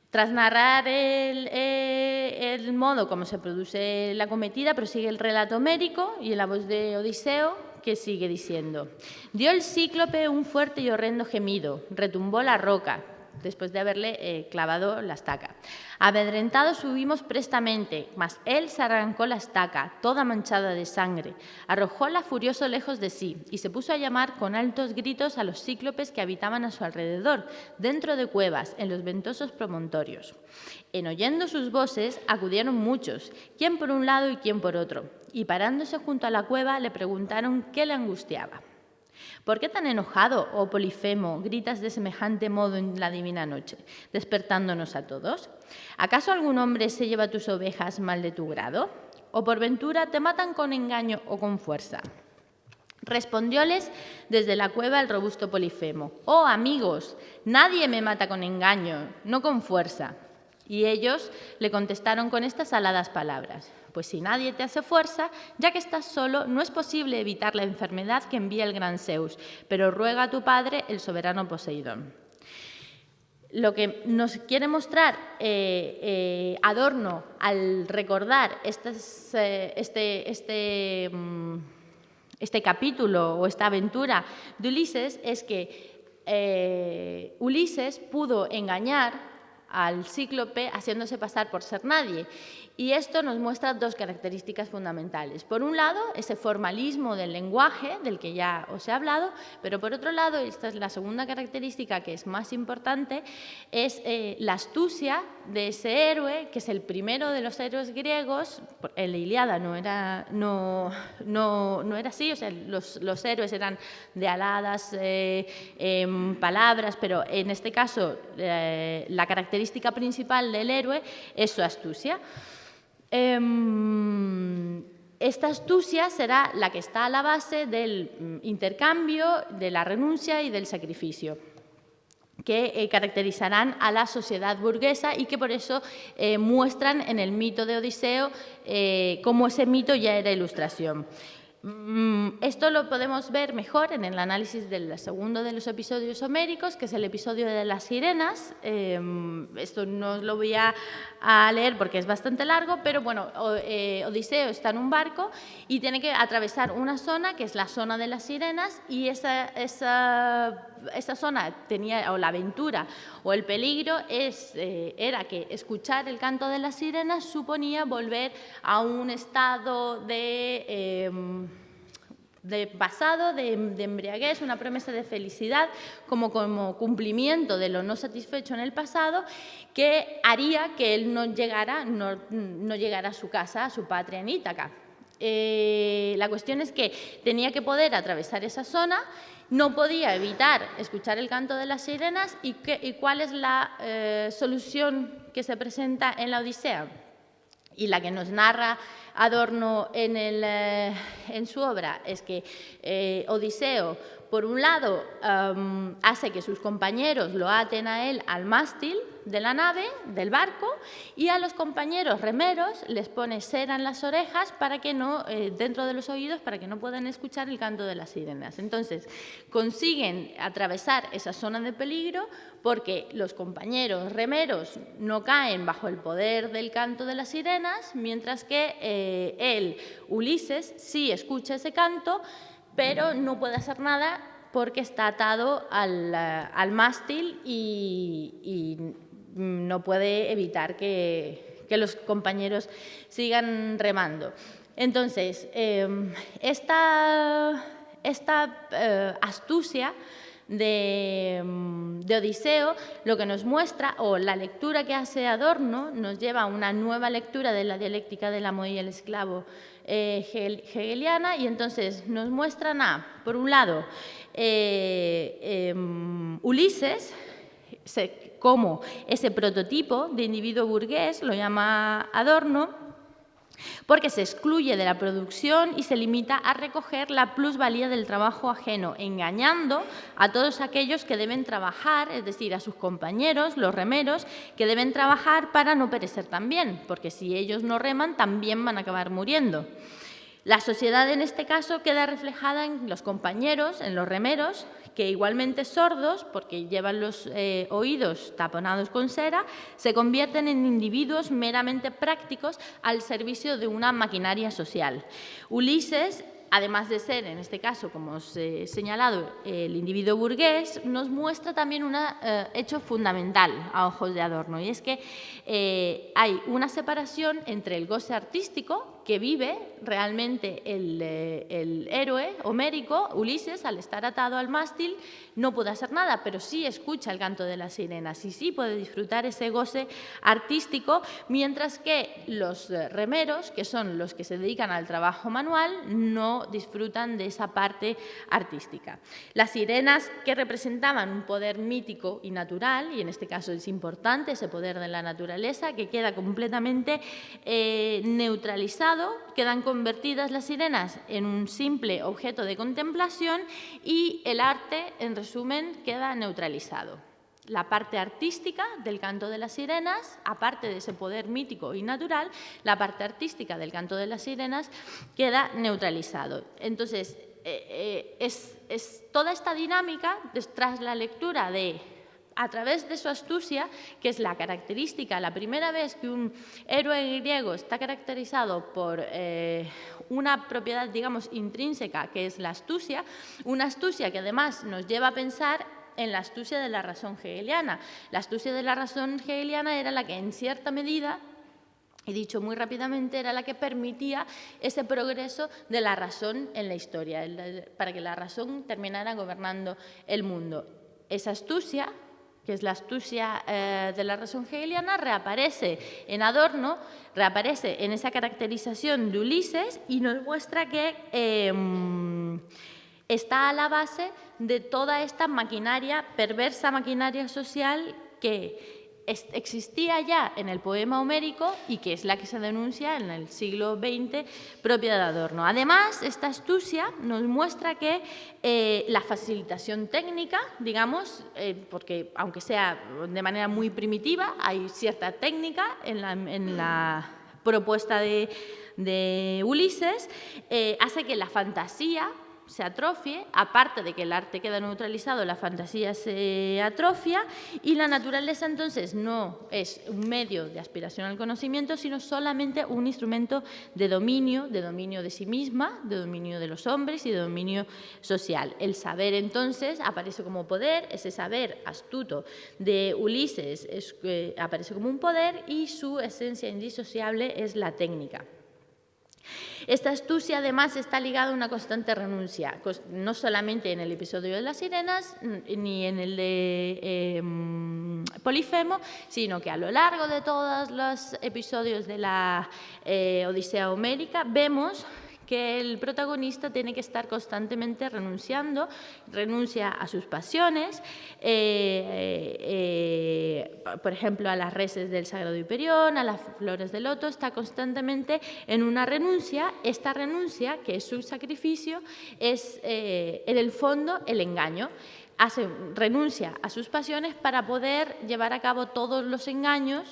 Speaker 2: Tras narrar el modo como se produce la cometida, prosigue el relato homérico y en la voz de Odiseo, que sigue diciendo: «Dio el cíclope un fuerte y horrendo gemido, retumbó la roca, después de haberle clavado la estaca. Amedrentados subimos prestamente, mas él se arrancó la estaca, toda manchada de sangre, arrojóla furioso lejos de sí y se puso a llamar con altos gritos a los cíclopes que habitaban a su alrededor, dentro de cuevas, en los ventosos promontorios. En oyendo sus voces acudieron muchos, quién por un lado y quién por otro, y parándose junto a la cueva le preguntaron qué le angustiaba. ¿Por qué tan enojado, oh Polifemo, gritas de semejante modo en la divina noche, despertándonos a todos? ¿Acaso algún hombre se lleva tus ovejas mal de tu grado? ¿O por ventura te matan con engaño o con fuerza? Respondióles desde la cueva el robusto Polifemo: «Oh, amigos, nadie me mata con engaño, no con fuerza». Y ellos le contestaron con estas aladas palabras: «Pues si nadie te hace fuerza, ya que estás solo, no es posible evitar la enfermedad que envía el gran Zeus, pero ruega a tu padre, el soberano Poseidón». Lo que nos quiere mostrar Adorno al recordar este capítulo o esta aventura de Ulises es que Ulises pudo engañar al cíclope haciéndose pasar por ser nadie. Y esto nos muestra dos características fundamentales. Por un lado, ese formalismo del lenguaje, del que ya os he hablado, pero por otro lado, y esta es la segunda característica que es más importante, es la astucia de ese héroe, que es el primero de los héroes griegos. En la Ilíada no era así, o sea, los héroes eran de aladas palabras, pero en este caso la característica principal del héroe es su astucia. Esta astucia será la que está a la base del intercambio, de la renuncia y del sacrificio, que caracterizarán a la sociedad burguesa y que por eso muestran en el mito de Odiseo cómo ese mito ya era ilustración. Esto lo podemos ver mejor en el análisis del segundo de los episodios homéricos, que es el episodio de las sirenas. Esto no os lo voy a leer porque es bastante largo, pero bueno, Odiseo está en un barco y tiene que atravesar una zona que es la zona de las sirenas, y esa zona tenía, o la aventura o el peligro era que escuchar el canto de las sirenas suponía volver a un estado de pasado, de embriaguez, una promesa de felicidad como cumplimiento de lo no satisfecho en el pasado, que haría que él no llegara a su casa, a su patria en Ítaca. La cuestión es que tenía que poder atravesar esa zona, no podía evitar escuchar el canto de las sirenas. ¿Y cuál es la solución que se presenta en la Odisea? Y la que nos narra Adorno en su obra es que Odiseo, por un lado, hace que sus compañeros lo aten a él al mástil de la nave, del barco, y a los compañeros remeros les pone cera en las orejas para que no, dentro de los oídos, para que no puedan escuchar el canto de las sirenas. Entonces, consiguen atravesar esa zona de peligro porque los compañeros remeros no caen bajo el poder del canto de las sirenas, mientras que él, Ulises, sí escucha ese canto, pero no puede hacer nada porque está atado al mástil y no puede evitar que los compañeros sigan remando. Entonces, esta astucia de Odiseo lo que nos muestra, o la lectura que hace Adorno, nos lleva a una nueva lectura de la dialéctica del amo y el esclavo hegeliana, y entonces nos muestran por un lado, Ulises como ese prototipo de individuo burgués, lo llama Adorno, porque se excluye de la producción y se limita a recoger la plusvalía del trabajo ajeno, engañando a todos aquellos que deben trabajar, es decir, a sus compañeros, los remeros, que deben trabajar para no perecer también, porque si ellos no reman, también van a acabar muriendo. La sociedad, en este caso, queda reflejada en los compañeros, en los remeros, que igualmente sordos, porque llevan los oídos taponados con cera, se convierten en individuos meramente prácticos al servicio de una maquinaria social. Ulises además de ser, en este caso, como os he señalado, el individuo burgués, nos muestra también un hecho fundamental a ojos de Adorno, y es que hay una separación entre el goce artístico que vive realmente el héroe homérico, Ulises, al estar atado al mástil, no puede hacer nada, pero sí escucha el canto de las sirenas y sí puede disfrutar ese goce artístico, mientras que los remeros, que son los que se dedican al trabajo manual, no disfrutan de esa parte artística. Las sirenas, que representaban un poder mítico y natural, y en este caso es importante ese poder de la naturaleza, que queda completamente neutralizado, quedan convertidas las sirenas en un simple objeto de contemplación y el arte, en resumen, queda neutralizado. La parte artística del canto de las sirenas, aparte de ese poder mítico y natural, la parte artística del canto de las sirenas queda neutralizado. Entonces, es toda esta dinámica, tras la lectura de, a través de su astucia, que es la característica, la primera vez que un héroe griego está caracterizado por una propiedad, digamos, intrínseca, que es la astucia, una astucia que además nos lleva a pensar en la astucia de la razón hegeliana. La astucia de la razón hegeliana era la que, en cierta medida, y dicho muy rápidamente, era la que permitía ese progreso de la razón en la historia, para que la razón terminara gobernando el mundo. Esa astucia, que es la astucia de la razón hegeliana, reaparece en Adorno, reaparece en esa caracterización de Ulises y nos muestra que está a la base de toda esta maquinaria, perversa maquinaria social que existía ya en el poema homérico y que es la que se denuncia en el siglo XX propia de Adorno. Además, esta astucia nos muestra que la facilitación técnica, digamos, porque aunque sea de manera muy primitiva, hay cierta técnica en la propuesta de Ulises, hace que la fantasía se atrofie, aparte de que el arte queda neutralizado, la fantasía se atrofia y la naturaleza entonces no es un medio de aspiración al conocimiento, sino solamente un instrumento de dominio de sí misma, de dominio de los hombres y de dominio social. El saber entonces aparece como poder, ese saber astuto de Ulises aparece como un poder y su esencia indisociable es la técnica. Esta astucia además está ligada a una constante renuncia, no solamente en el episodio de las sirenas ni en el de Polifemo, sino que a lo largo de todos los episodios de la Odisea homérica vemos que el protagonista tiene que estar constantemente renuncia a sus pasiones, por ejemplo, a las reses del sagrado Hiperión, a las flores de loto, está constantemente en una renuncia. Esta renuncia, que es su sacrificio, es en el fondo el engaño. Renuncia a sus pasiones para poder llevar a cabo todos los engaños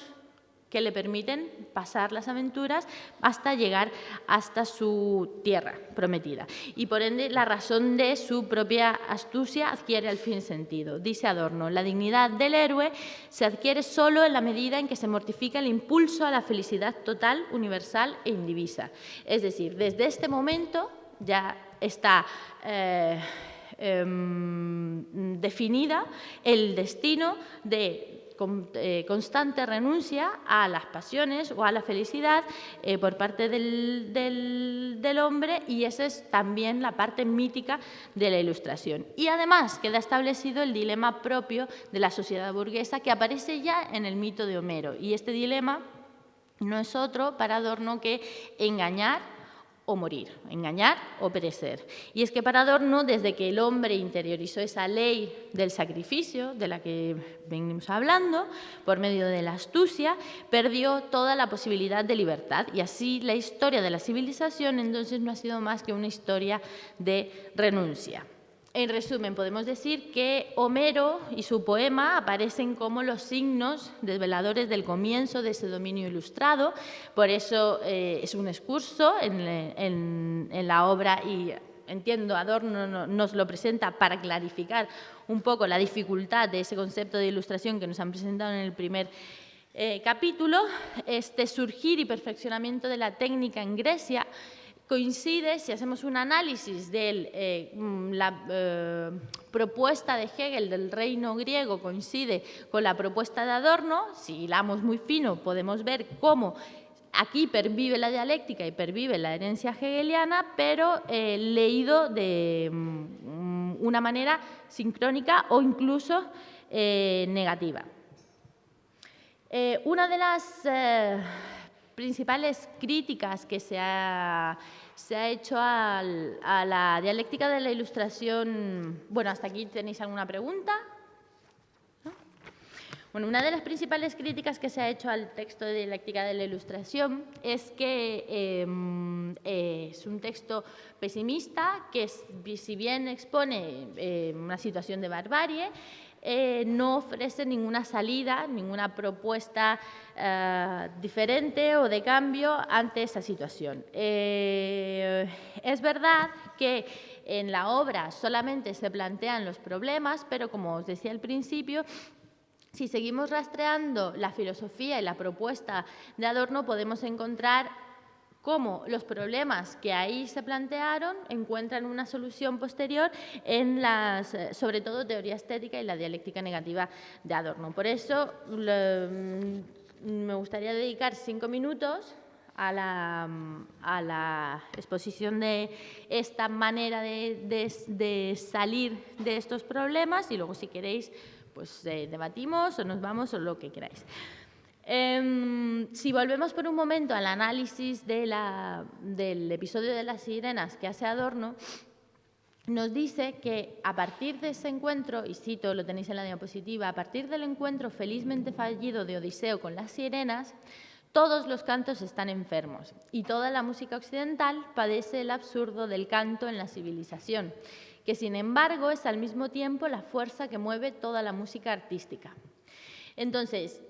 Speaker 2: que le permiten pasar las aventuras hasta llegar hasta su tierra prometida. Y por ende, la razón de su propia astucia adquiere al fin sentido. Dice Adorno, la dignidad del héroe se adquiere solo en la medida en que se mortifica el impulso a la felicidad total, universal e indivisa. Es decir, desde este momento ya está definida el destino de constante renuncia a las pasiones o a la felicidad por parte del hombre, y esa es también la parte mítica de la Ilustración. Y además queda establecido el dilema propio de la sociedad burguesa que aparece ya en el mito de Homero, y este dilema no es otro para Adorno que engañar o morir, engañar o perecer. Y es que para Adorno, desde que el hombre interiorizó esa ley del sacrificio, de la que venimos hablando, por medio de la astucia, perdió toda la posibilidad de libertad. Y así la historia de la civilización entonces no ha sido más que una historia de renuncia. En resumen, podemos decir que Homero y su poema aparecen como los signos desveladores del comienzo de ese dominio ilustrado. Por eso es un excurso en la obra, y entiendo Adorno nos lo presenta para clarificar un poco la dificultad de ese concepto de ilustración que nos han presentado en el primer capítulo. Este surgir y perfeccionamiento de la técnica en Grecia coincide, si hacemos un análisis de la propuesta de Hegel del reino griego, coincide con la propuesta de Adorno. Si hilamos muy fino, podemos ver cómo aquí pervive la dialéctica y pervive la herencia hegeliana, pero leído de una manera sincrónica o incluso negativa. Una de las principales críticas que se ha hecho a la dialéctica de la Ilustración... Bueno, ¿hasta aquí tenéis alguna pregunta? ¿No? Bueno, una de las principales críticas que se ha hecho al texto de dialéctica de la Ilustración es que es un texto pesimista, que si bien expone una situación de barbarie, no ofrece ninguna salida, ninguna propuesta diferente o de cambio ante esa situación. Es verdad que en la obra solamente se plantean los problemas, pero como os decía al principio, si seguimos rastreando la filosofía y la propuesta de Adorno, podemos encontrar cómo los problemas que ahí se plantearon encuentran una solución posterior en las, sobre todo, teoría estética y la dialéctica negativa de Adorno. Por eso me gustaría dedicar 5 minutos a la exposición de esta manera de salir de estos problemas y luego, si queréis, pues debatimos o nos vamos o lo que queráis. Si volvemos por un momento al análisis del episodio de las sirenas que hace Adorno, nos dice que a partir de ese encuentro, y cito, lo tenéis en la diapositiva, a partir del encuentro felizmente fallido de Odiseo con las sirenas, todos los cantos están enfermos y toda la música occidental padece el absurdo del canto en la civilización, que sin embargo es al mismo tiempo la fuerza que mueve toda la música artística. Entonces,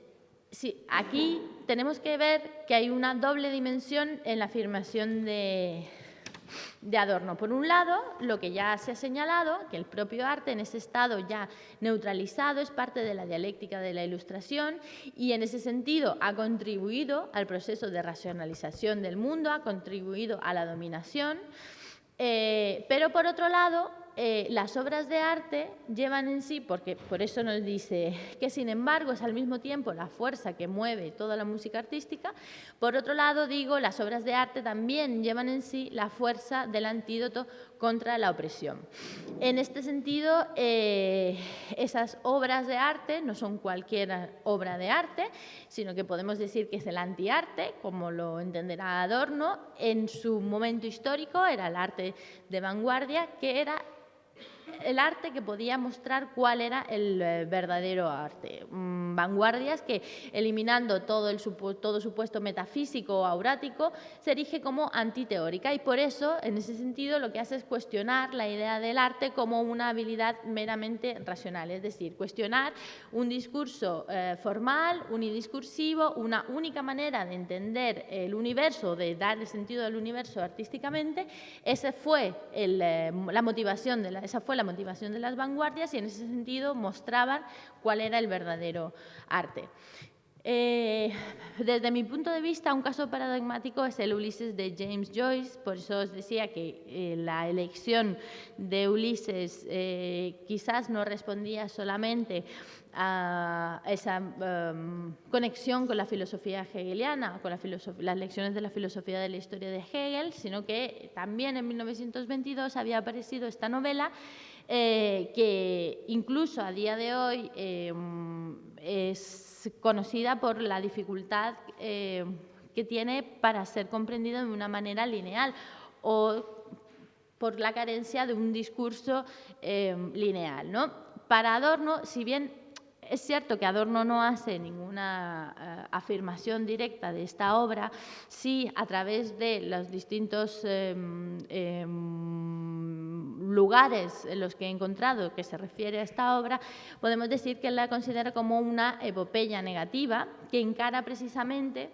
Speaker 2: sí, aquí tenemos que ver que hay una doble dimensión en la afirmación de Adorno. Por un lado, lo que ya se ha señalado, que el propio arte en ese estado ya neutralizado es parte de la dialéctica de la Ilustración y en ese sentido ha contribuido al proceso de racionalización del mundo, ha contribuido a la dominación, pero por otro lado, las obras de arte llevan en sí, porque por eso nos dice que sin embargo es al mismo tiempo la fuerza que mueve toda la música artística. Por otro lado, digo, las obras de arte también llevan en sí la fuerza del antídoto contra la opresión. En este sentido, esas obras de arte no son cualquier obra de arte, sino que podemos decir que es el antiarte, como lo entenderá Adorno. En su momento histórico era el arte de vanguardia, que era el arte que podía mostrar cuál era el verdadero arte. Vanguardias que, eliminando todo supuesto metafísico o aurático, se erige como antiteórica y por eso, en ese sentido, lo que hace es cuestionar la idea del arte como una habilidad meramente racional, es decir, cuestionar un discurso formal, unidiscursivo, una única manera de entender el universo, de dar el sentido del universo artísticamente. Esa fue la motivación de las vanguardias y en ese sentido mostraban cuál era el verdadero arte. Desde mi punto de vista, un caso paradigmático es el Ulises de James Joyce. Por eso os decía que la elección de Ulises quizás no respondía solamente a esa conexión con la filosofía hegeliana, con las lecciones de la filosofía de la historia de Hegel, sino que también en 1922 había aparecido esta novela que incluso a día de hoy es conocida por la dificultad que tiene para ser comprendida de una manera lineal o por la carencia de un discurso lineal, ¿no? Para Adorno, si bien es cierto que Adorno no hace ninguna afirmación directa de esta obra, sí a través de los distintos lugares en los que he encontrado que se refiere a esta obra, podemos decir que él la considera como una epopeya negativa que encara precisamente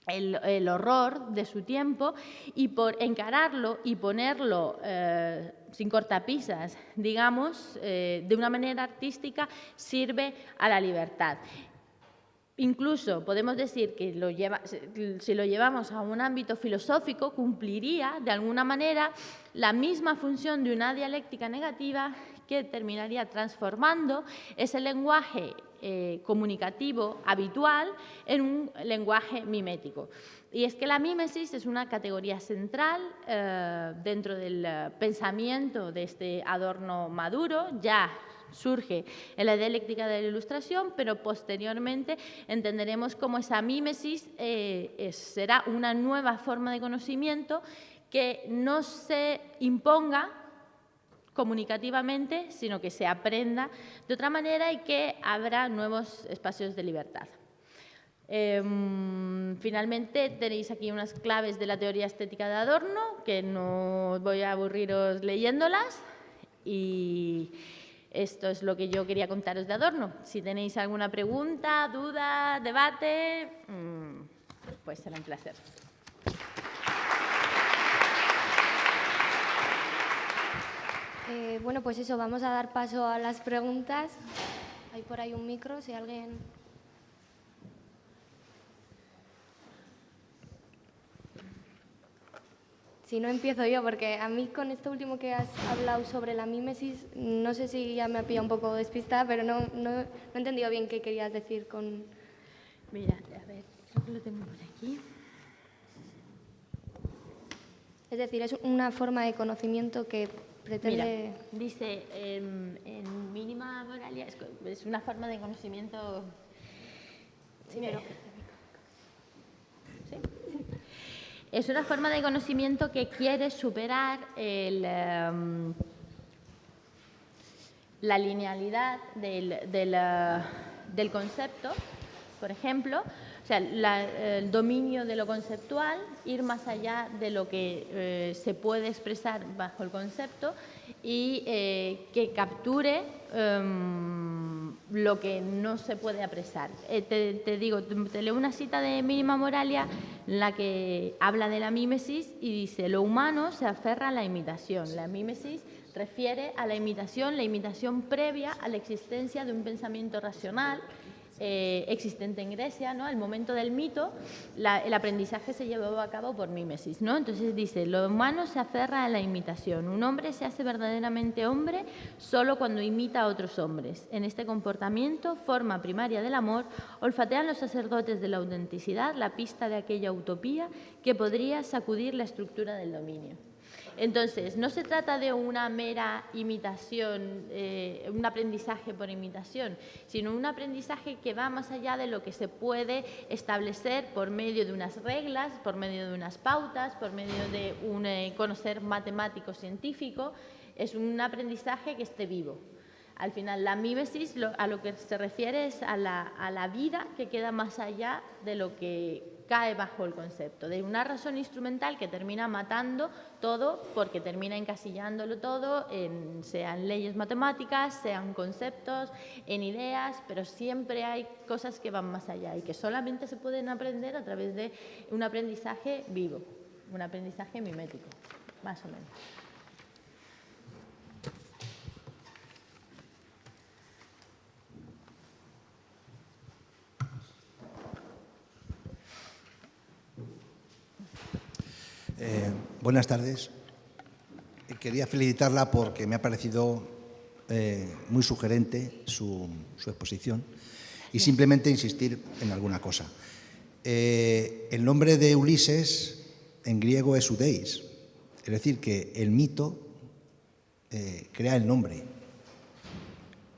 Speaker 2: el horror de su tiempo y por encararlo y ponerlo sin cortapisas, digamos, de una manera artística, sirve a la libertad. incluso podemos decir que si lo llevamos a un ámbito filosófico, cumpliría de alguna manera la misma función de una dialéctica negativa que terminaría transformando ese lenguaje comunicativo habitual en un lenguaje mimético. Y es que la mímesis es una categoría central dentro del pensamiento de este Adorno maduro. Ya surge en la dialéctica de la Ilustración, pero posteriormente entenderemos cómo esa mímesis será una nueva forma de conocimiento que no se imponga comunicativamente, sino que se aprenda de otra manera y que habrá nuevos espacios de libertad. Finalmente tenéis aquí unas claves de la teoría estética de Adorno, que no voy a aburriros leyéndolas, y esto es lo que yo quería contaros de Adorno. Si tenéis alguna pregunta, duda, debate, pues será un placer.
Speaker 1: Bueno, pues eso, vamos a dar paso a las preguntas. Hay por ahí un micro, si alguien... Si no, empiezo yo, porque a mí con esto último que has hablado sobre la mímesis, no sé si ya me ha pillado un poco despistada, pero no he entendido bien qué querías decir con...
Speaker 2: Mira, a ver, creo que lo tengo por aquí.
Speaker 1: Es decir, es una forma de conocimiento que pretende...
Speaker 2: Mira, dice, en mínima moralia, es una forma de conocimiento...
Speaker 1: Sí, pero...
Speaker 2: ¿Sí? Es una forma de conocimiento que quiere superar la linealidad del concepto, por ejemplo, o sea, el dominio de lo conceptual, ir más allá de lo que se puede expresar bajo el concepto y que capture lo que no se puede apresar. Te leo una cita de Mínima Moralia en la que habla de la mímesis y dice: lo humano se aferra a la imitación. La mímesis refiere a la imitación previa a la existencia de un pensamiento racional existente en Grecia, ¿no? Al momento del mito, el aprendizaje se llevaba a cabo por mímesis, ¿no? Entonces dice, lo humano se aferra a la imitación. Un hombre se hace verdaderamente hombre solo cuando imita a otros hombres. En este comportamiento, forma primaria del amor, olfatean los sacerdotes de la autenticidad la pista de aquella utopía que podría sacudir la estructura del dominio. Entonces, no se trata de una mera imitación, un aprendizaje por imitación, sino un aprendizaje que va más allá de lo que se puede establecer por medio de unas reglas, por medio de unas pautas, por medio de un conocer matemático científico. Es un aprendizaje que esté vivo. Al final, la mímesis a lo que se refiere es a la vida que queda más allá de lo que cae bajo el concepto, de una razón instrumental que termina matando todo porque termina encasillándolo todo, sean leyes matemáticas, sean conceptos, en ideas, pero siempre hay cosas que van más allá y que solamente se pueden aprender a través de un aprendizaje vivo, un aprendizaje mimético, más o menos.
Speaker 3: Buenas tardes. Quería felicitarla porque me ha parecido muy sugerente su exposición y simplemente insistir en alguna cosa. El nombre de Ulises en griego es Udeis, es decir, que el mito crea el nombre.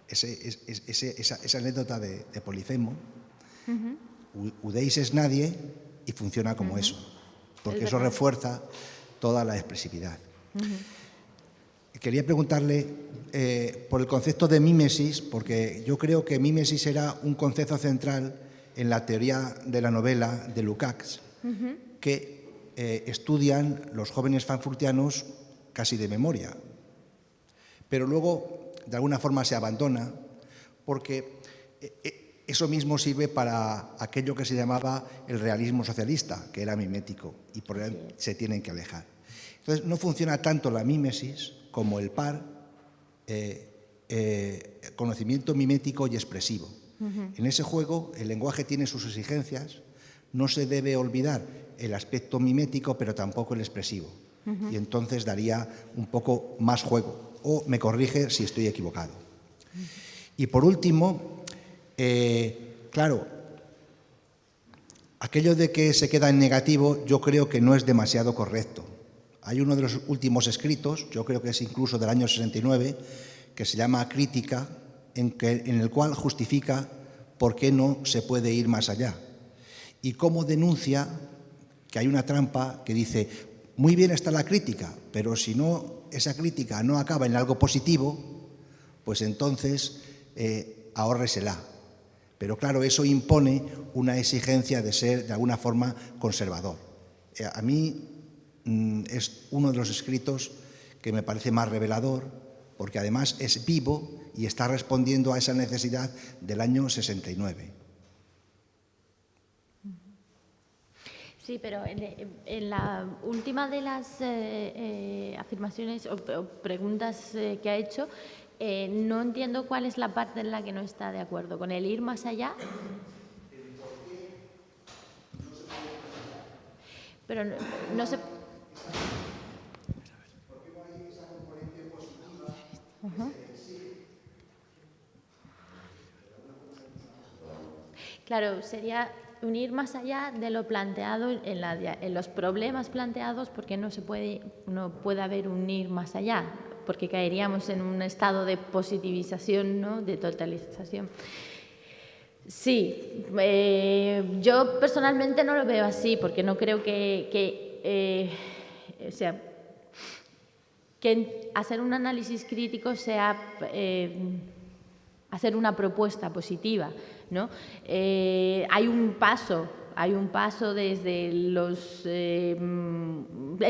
Speaker 3: Esa anécdota de Polifemo, Udeis es nadie y funciona como eso, porque eso refuerza toda la expresividad. Quería preguntarle por el concepto de mímesis, porque yo creo que mímesis era un concepto central en la teoría de la novela de Lukács, que estudian los jóvenes frankfurtianos casi de memoria. Pero luego, de alguna forma, se abandona porque eso mismo sirve para aquello que se llamaba el realismo socialista, que era mimético, y por él se tienen que alejar. Entonces, no funciona tanto la mímesis como el par, conocimiento mimético y expresivo. En ese juego el lenguaje tiene sus exigencias, no se debe olvidar el aspecto mimético, pero tampoco el expresivo. Y entonces daría un poco más juego. O me corrige si estoy equivocado. Y por último, claro, aquello de que se queda en negativo yo creo que no es demasiado correcto. Hay uno de los últimos escritos, yo creo que es incluso del año 69, que se llama Crítica, en el cual justifica por qué no se puede ir más allá. Y cómo denuncia que hay una trampa que dice, muy bien está la crítica, pero si no, esa crítica no acaba en algo positivo, pues entonces ahórresela. Pero claro, eso impone una exigencia de ser de alguna forma conservador. A mí es uno de los escritos que me parece más revelador, porque además es vivo y está respondiendo a esa necesidad del año 69.
Speaker 2: Sí, pero en la última de las afirmaciones o preguntas que ha hecho, no entiendo cuál es la parte en la que no está de acuerdo. ¿Con el ir más allá? Pero no se... Claro, sería unir más allá de lo planteado en los problemas planteados, porque no puede haber un ir más allá, porque caeríamos en un estado de positivización, ¿no?, de totalización. Sí, yo personalmente no lo veo así, porque no creo que hacer un análisis crítico sea hacer una propuesta positiva, ¿no? Hay un paso desde el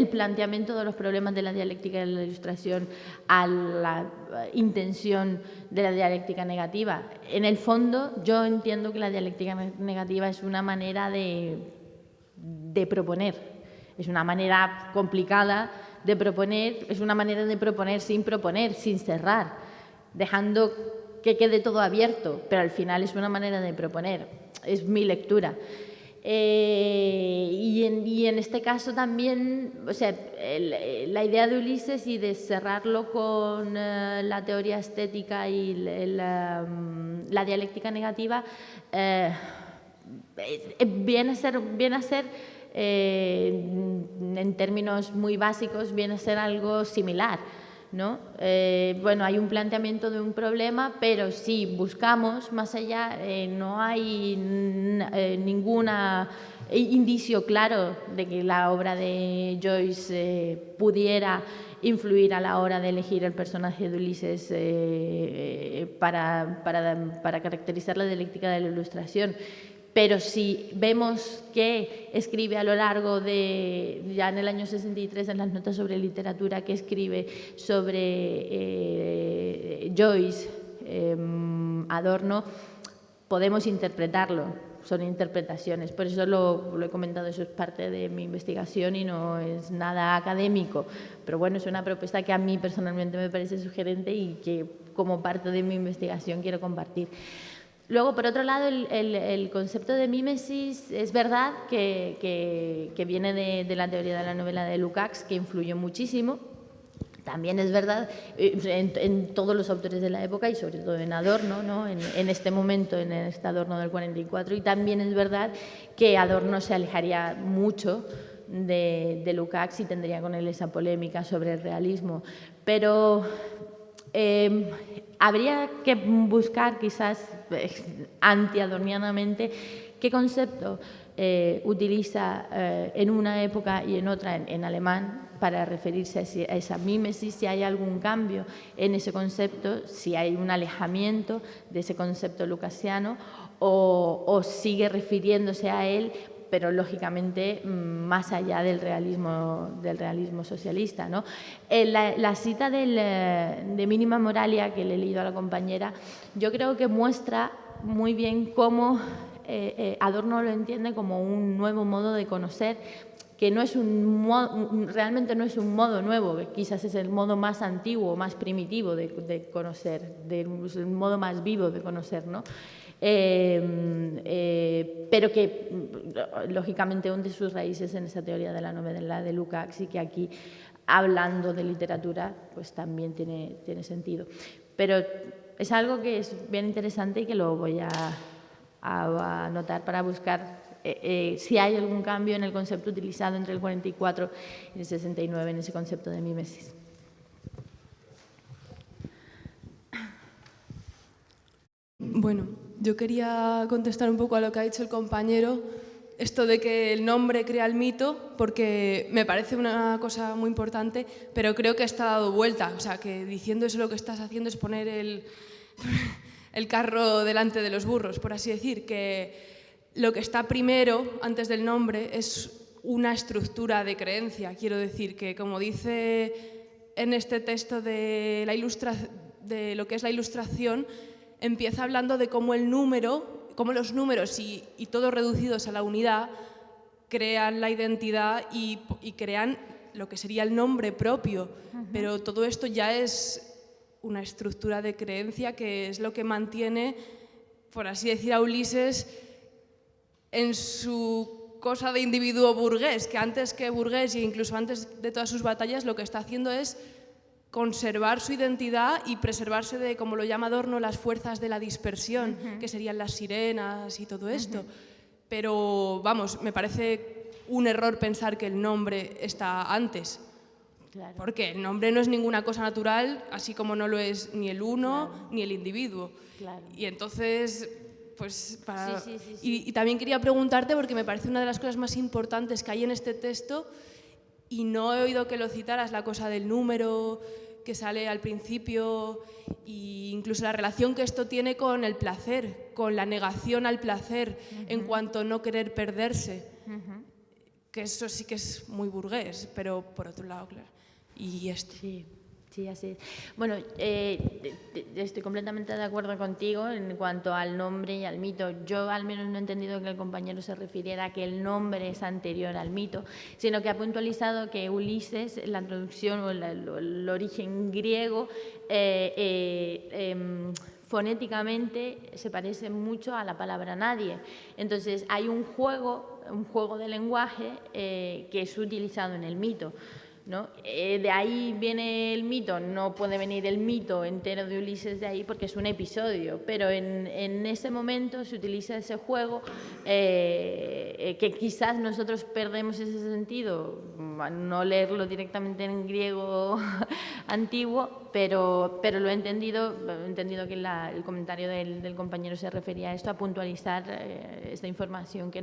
Speaker 2: planteamiento de los problemas de la dialéctica de la ilustración a la intención de la dialéctica negativa. En el fondo, yo entiendo que la dialéctica negativa es una manera de proponer, es una manera complicada de proponer, es una manera de proponer, sin cerrar, dejando que quede todo abierto, pero al final es una manera de proponer, es mi lectura. Y en este caso también, o sea, la idea de Ulises y de cerrarlo con la teoría estética y la dialéctica negativa, viene a ser en términos muy básicos, viene a ser algo similar, ¿no? Bueno, hay un planteamiento de un problema, pero si buscamos más allá, no hay ningún indicio claro de que la obra de Joyce pudiera influir a la hora de elegir el personaje de Ulises para caracterizar la dialéctica de la ilustración. Pero si vemos que escribe a lo largo de, ya en el año 63, en las notas sobre literatura, que escribe sobre Joyce, Adorno, podemos interpretarlo, son interpretaciones. Por eso lo he comentado, eso es parte de mi investigación y no es nada académico. Pero bueno, es una propuesta que a mí personalmente me parece sugerente y que como parte de mi investigación quiero compartir. Luego, por otro lado, el concepto de mímesis es verdad que viene de la teoría de la novela de Lukács, que influyó muchísimo. También es verdad en todos los autores de la época y sobre todo en Adorno, ¿no?, en este momento, en este Adorno del 44. Y también es verdad que Adorno se alejaría mucho de Lukács y tendría con él esa polémica sobre el realismo. Pero habría que buscar quizás antiadornianamente qué concepto utiliza en una época y en otra en alemán para referirse a esa mímesis, si hay algún cambio en ese concepto, si hay un alejamiento de ese concepto lucasiano o sigue refiriéndose a él, pero lógicamente más allá del realismo socialista, ¿no? La cita de Mínima Moralia, que le he leído a la compañera, yo creo que muestra muy bien cómo Adorno lo entiende como un nuevo modo de conocer, que no es realmente no es un modo nuevo, que quizás es el modo más antiguo, más primitivo de conocer, el modo más vivo de conocer, ¿no? pero que lógicamente hunde sus raíces en esa teoría de la novela de Lukács y que aquí, hablando de literatura, pues también tiene sentido. Pero es algo que es bien interesante y que lo voy a anotar para buscar si hay algún cambio en el concepto utilizado entre el 44 y el 69 en ese concepto de mimesis.
Speaker 4: Bueno, yo quería contestar un poco a lo que ha dicho el compañero, esto de que el nombre crea el mito, porque me parece una cosa muy importante, pero creo que está dado vuelta. O sea, que diciendo eso lo que estás haciendo es poner el carro delante de los burros, por así decir, que lo que está primero, antes del nombre, es una estructura de creencia. Quiero decir que, como dice en este texto de lo que es la ilustración, empieza hablando de cómo los números y todos reducidos a la unidad crean la identidad y crean lo que sería el nombre propio. Pero todo esto ya es una estructura de creencia que es lo que mantiene, por así decir, a Ulises en su cosa de individuo burgués, que antes que burgués e incluso antes de todas sus batallas lo que está haciendo es conservar su identidad y preservarse de, como lo llama Adorno, las fuerzas de la dispersión, que serían las sirenas y todo esto. Pero, vamos, me parece un error pensar que el nombre está antes. Claro. Porque el nombre no es ninguna cosa natural, así como no lo es ni el uno ni el individuo. Claro. Y entonces, pues, Y también quería preguntarte, porque me parece una de las cosas más importantes que hay en este texto, y no he oído que lo citaras, la cosa del número que sale al principio, e incluso la relación que esto tiene con el placer, con la negación al placer, en cuanto a no querer perderse. Que eso sí que es muy burgués, pero por otro lado, claro. Y esto.
Speaker 2: Sí, así es. Bueno, estoy completamente de acuerdo contigo en cuanto al nombre y al mito. Yo al menos no he entendido que el compañero se refiriera a que el nombre es anterior al mito, sino que ha puntualizado que Ulises, la traducción o el origen griego, fonéticamente se parece mucho a la palabra nadie. Entonces hay un juego de lenguaje que es utilizado en el mito, ¿no? De ahí viene el mito, no puede venir el mito entero de Ulises de ahí porque es un episodio, pero en ese momento se utiliza ese juego que quizás nosotros perdemos ese sentido al no leerlo directamente en griego antiguo, pero lo he entendido que el comentario del compañero se refería a esto, a puntualizar esta información que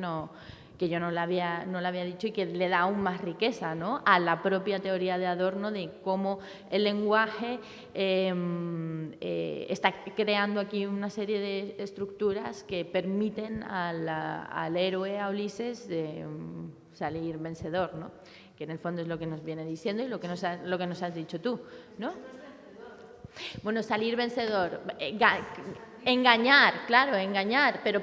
Speaker 2: yo no la había dicho y que le da aún más riqueza, ¿no?, a la propia teoría de Adorno de cómo el lenguaje está creando aquí una serie de estructuras que permiten al héroe, a Ulises, salir vencedor, ¿no?, que en el fondo es lo que nos viene diciendo y lo que nos has dicho tú, ¿no? Bueno, salir vencedor, engañar, pero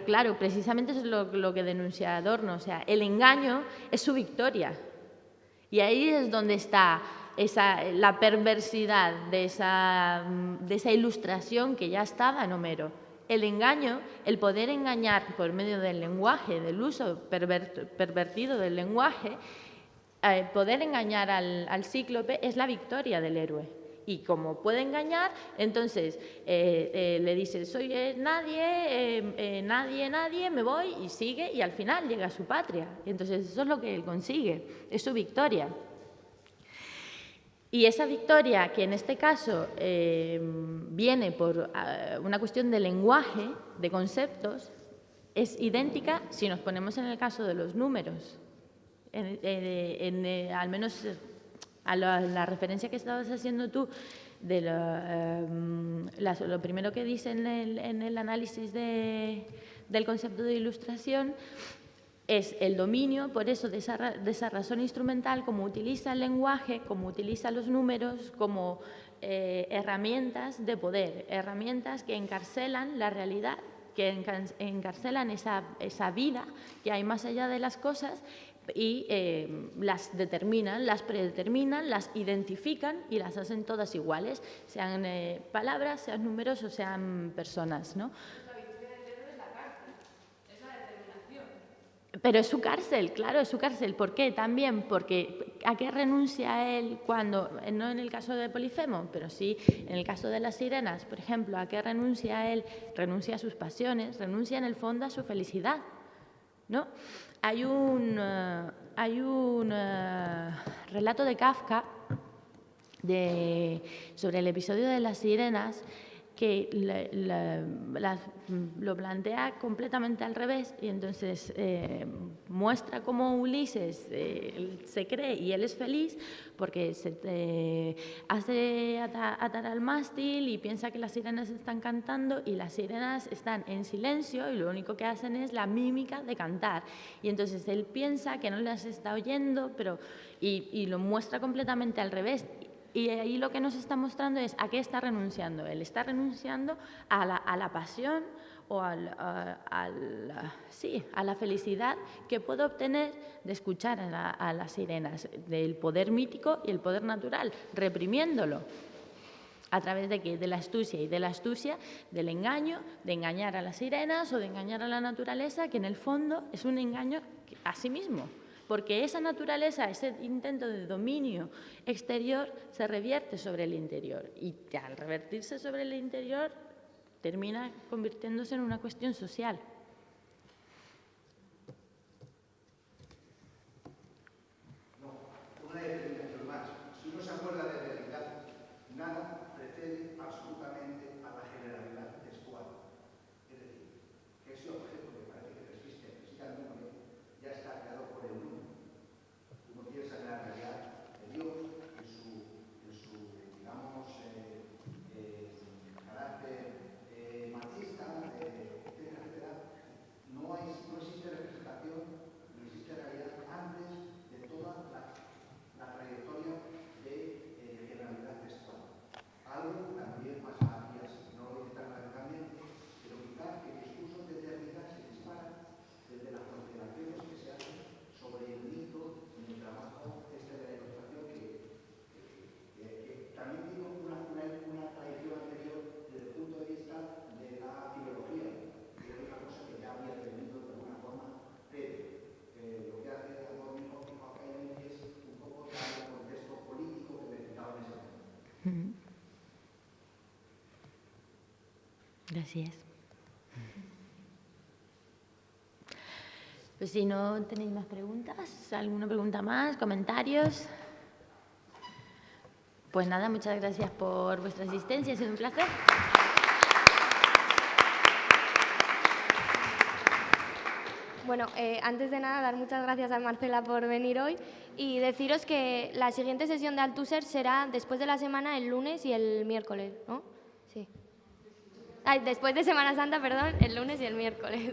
Speaker 2: claro, precisamente eso es lo que denuncia Adorno, o sea, el engaño es su victoria. Y ahí es donde está la perversidad de esa ilustración que ya estaba en Homero. El engaño, el poder engañar por medio del lenguaje, del uso pervertido del lenguaje, poder engañar al cíclope es la victoria del héroe. Y como puede engañar, entonces le dice, soy nadie, me voy, y sigue, y al final llega a su patria. Y entonces eso es lo que él consigue, es su victoria. Y esa victoria, que en este caso viene por una cuestión de lenguaje, de conceptos, es idéntica si nos ponemos en el caso de los números. Al menos a la referencia que estabas haciendo tú de lo primero que dice en el análisis del concepto de ilustración es el dominio, por eso, de esa razón instrumental, como utiliza el lenguaje, como utiliza los números, como herramientas de poder, herramientas que encarcelan la realidad, que encarcelan esa vida que hay más allá de las cosas, y las determinan, las predeterminan, las identifican y las hacen todas iguales, sean palabras, sean números o sean personas, ¿no? Pero es su cárcel, claro, es su cárcel. ¿Por qué? También porque ¿a qué renuncia él cuando, no en el caso de Polifemo, pero sí en el caso de las sirenas, por ejemplo, ¿a qué renuncia él? Renuncia a sus pasiones, renuncia en el fondo a su felicidad, ¿no? Hay un relato de Kafka sobre el episodio de las sirenas que lo plantea completamente al revés y entonces muestra cómo Ulises se cree y él es feliz porque se hace atar al mástil y piensa que las sirenas están cantando y las sirenas están en silencio y lo único que hacen es la mímica de cantar. Y entonces él piensa que no las está oyendo y lo muestra completamente al revés. Y ahí lo que nos está mostrando es a qué está renunciando. Él está renunciando a la pasión o a la felicidad que puede obtener de escuchar a las sirenas, del poder mítico y el poder natural, reprimiéndolo. ¿A través de qué? De la astucia y de la astucia del engaño, de engañar a las sirenas o de engañar a la naturaleza, que en el fondo es un engaño a sí mismo. Porque esa naturaleza, ese intento de dominio exterior se revierte sobre el interior y al revertirse sobre el interior termina convirtiéndose en una cuestión social.
Speaker 3: No, una definición más. Si uno se acuerda de realidad, nada precede absolutamente a la generalidad textual. Es decir, que ese objeto que parece que resiste al número ya está creado por el número. Uno piensa en la realidad de Dios, en su digamos, carácter machista, etcétera, etcétera. No existe representación ni existe realidad antes de toda la trayectoria de generalidad textual. Algo también más Matías, no lo dice tan radicalmente, pero quizá que el discurso de eternidad se dispara desde las consideraciones que se hacen sobre el mito en el trabajo de la ilustración que también tiene una tradición anterior desde el punto de vista de la filología, que es una cosa que ya había tenido de alguna forma, pero lo que hace Adorno y Horkheimer es un poco dar el contexto político que necesitaba en ese momento.
Speaker 2: Gracias. Pues si no tenéis más preguntas, ¿alguna pregunta más? ¿Comentarios? Pues nada, muchas gracias por vuestra asistencia, ha sido un placer.
Speaker 1: Bueno, antes de nada, dar muchas gracias a Marcela por venir hoy y deciros que la siguiente sesión de Althusser será después de la semana, el lunes y el miércoles, ¿no? Sí. Ay, después de Semana Santa, perdón, el lunes y el miércoles.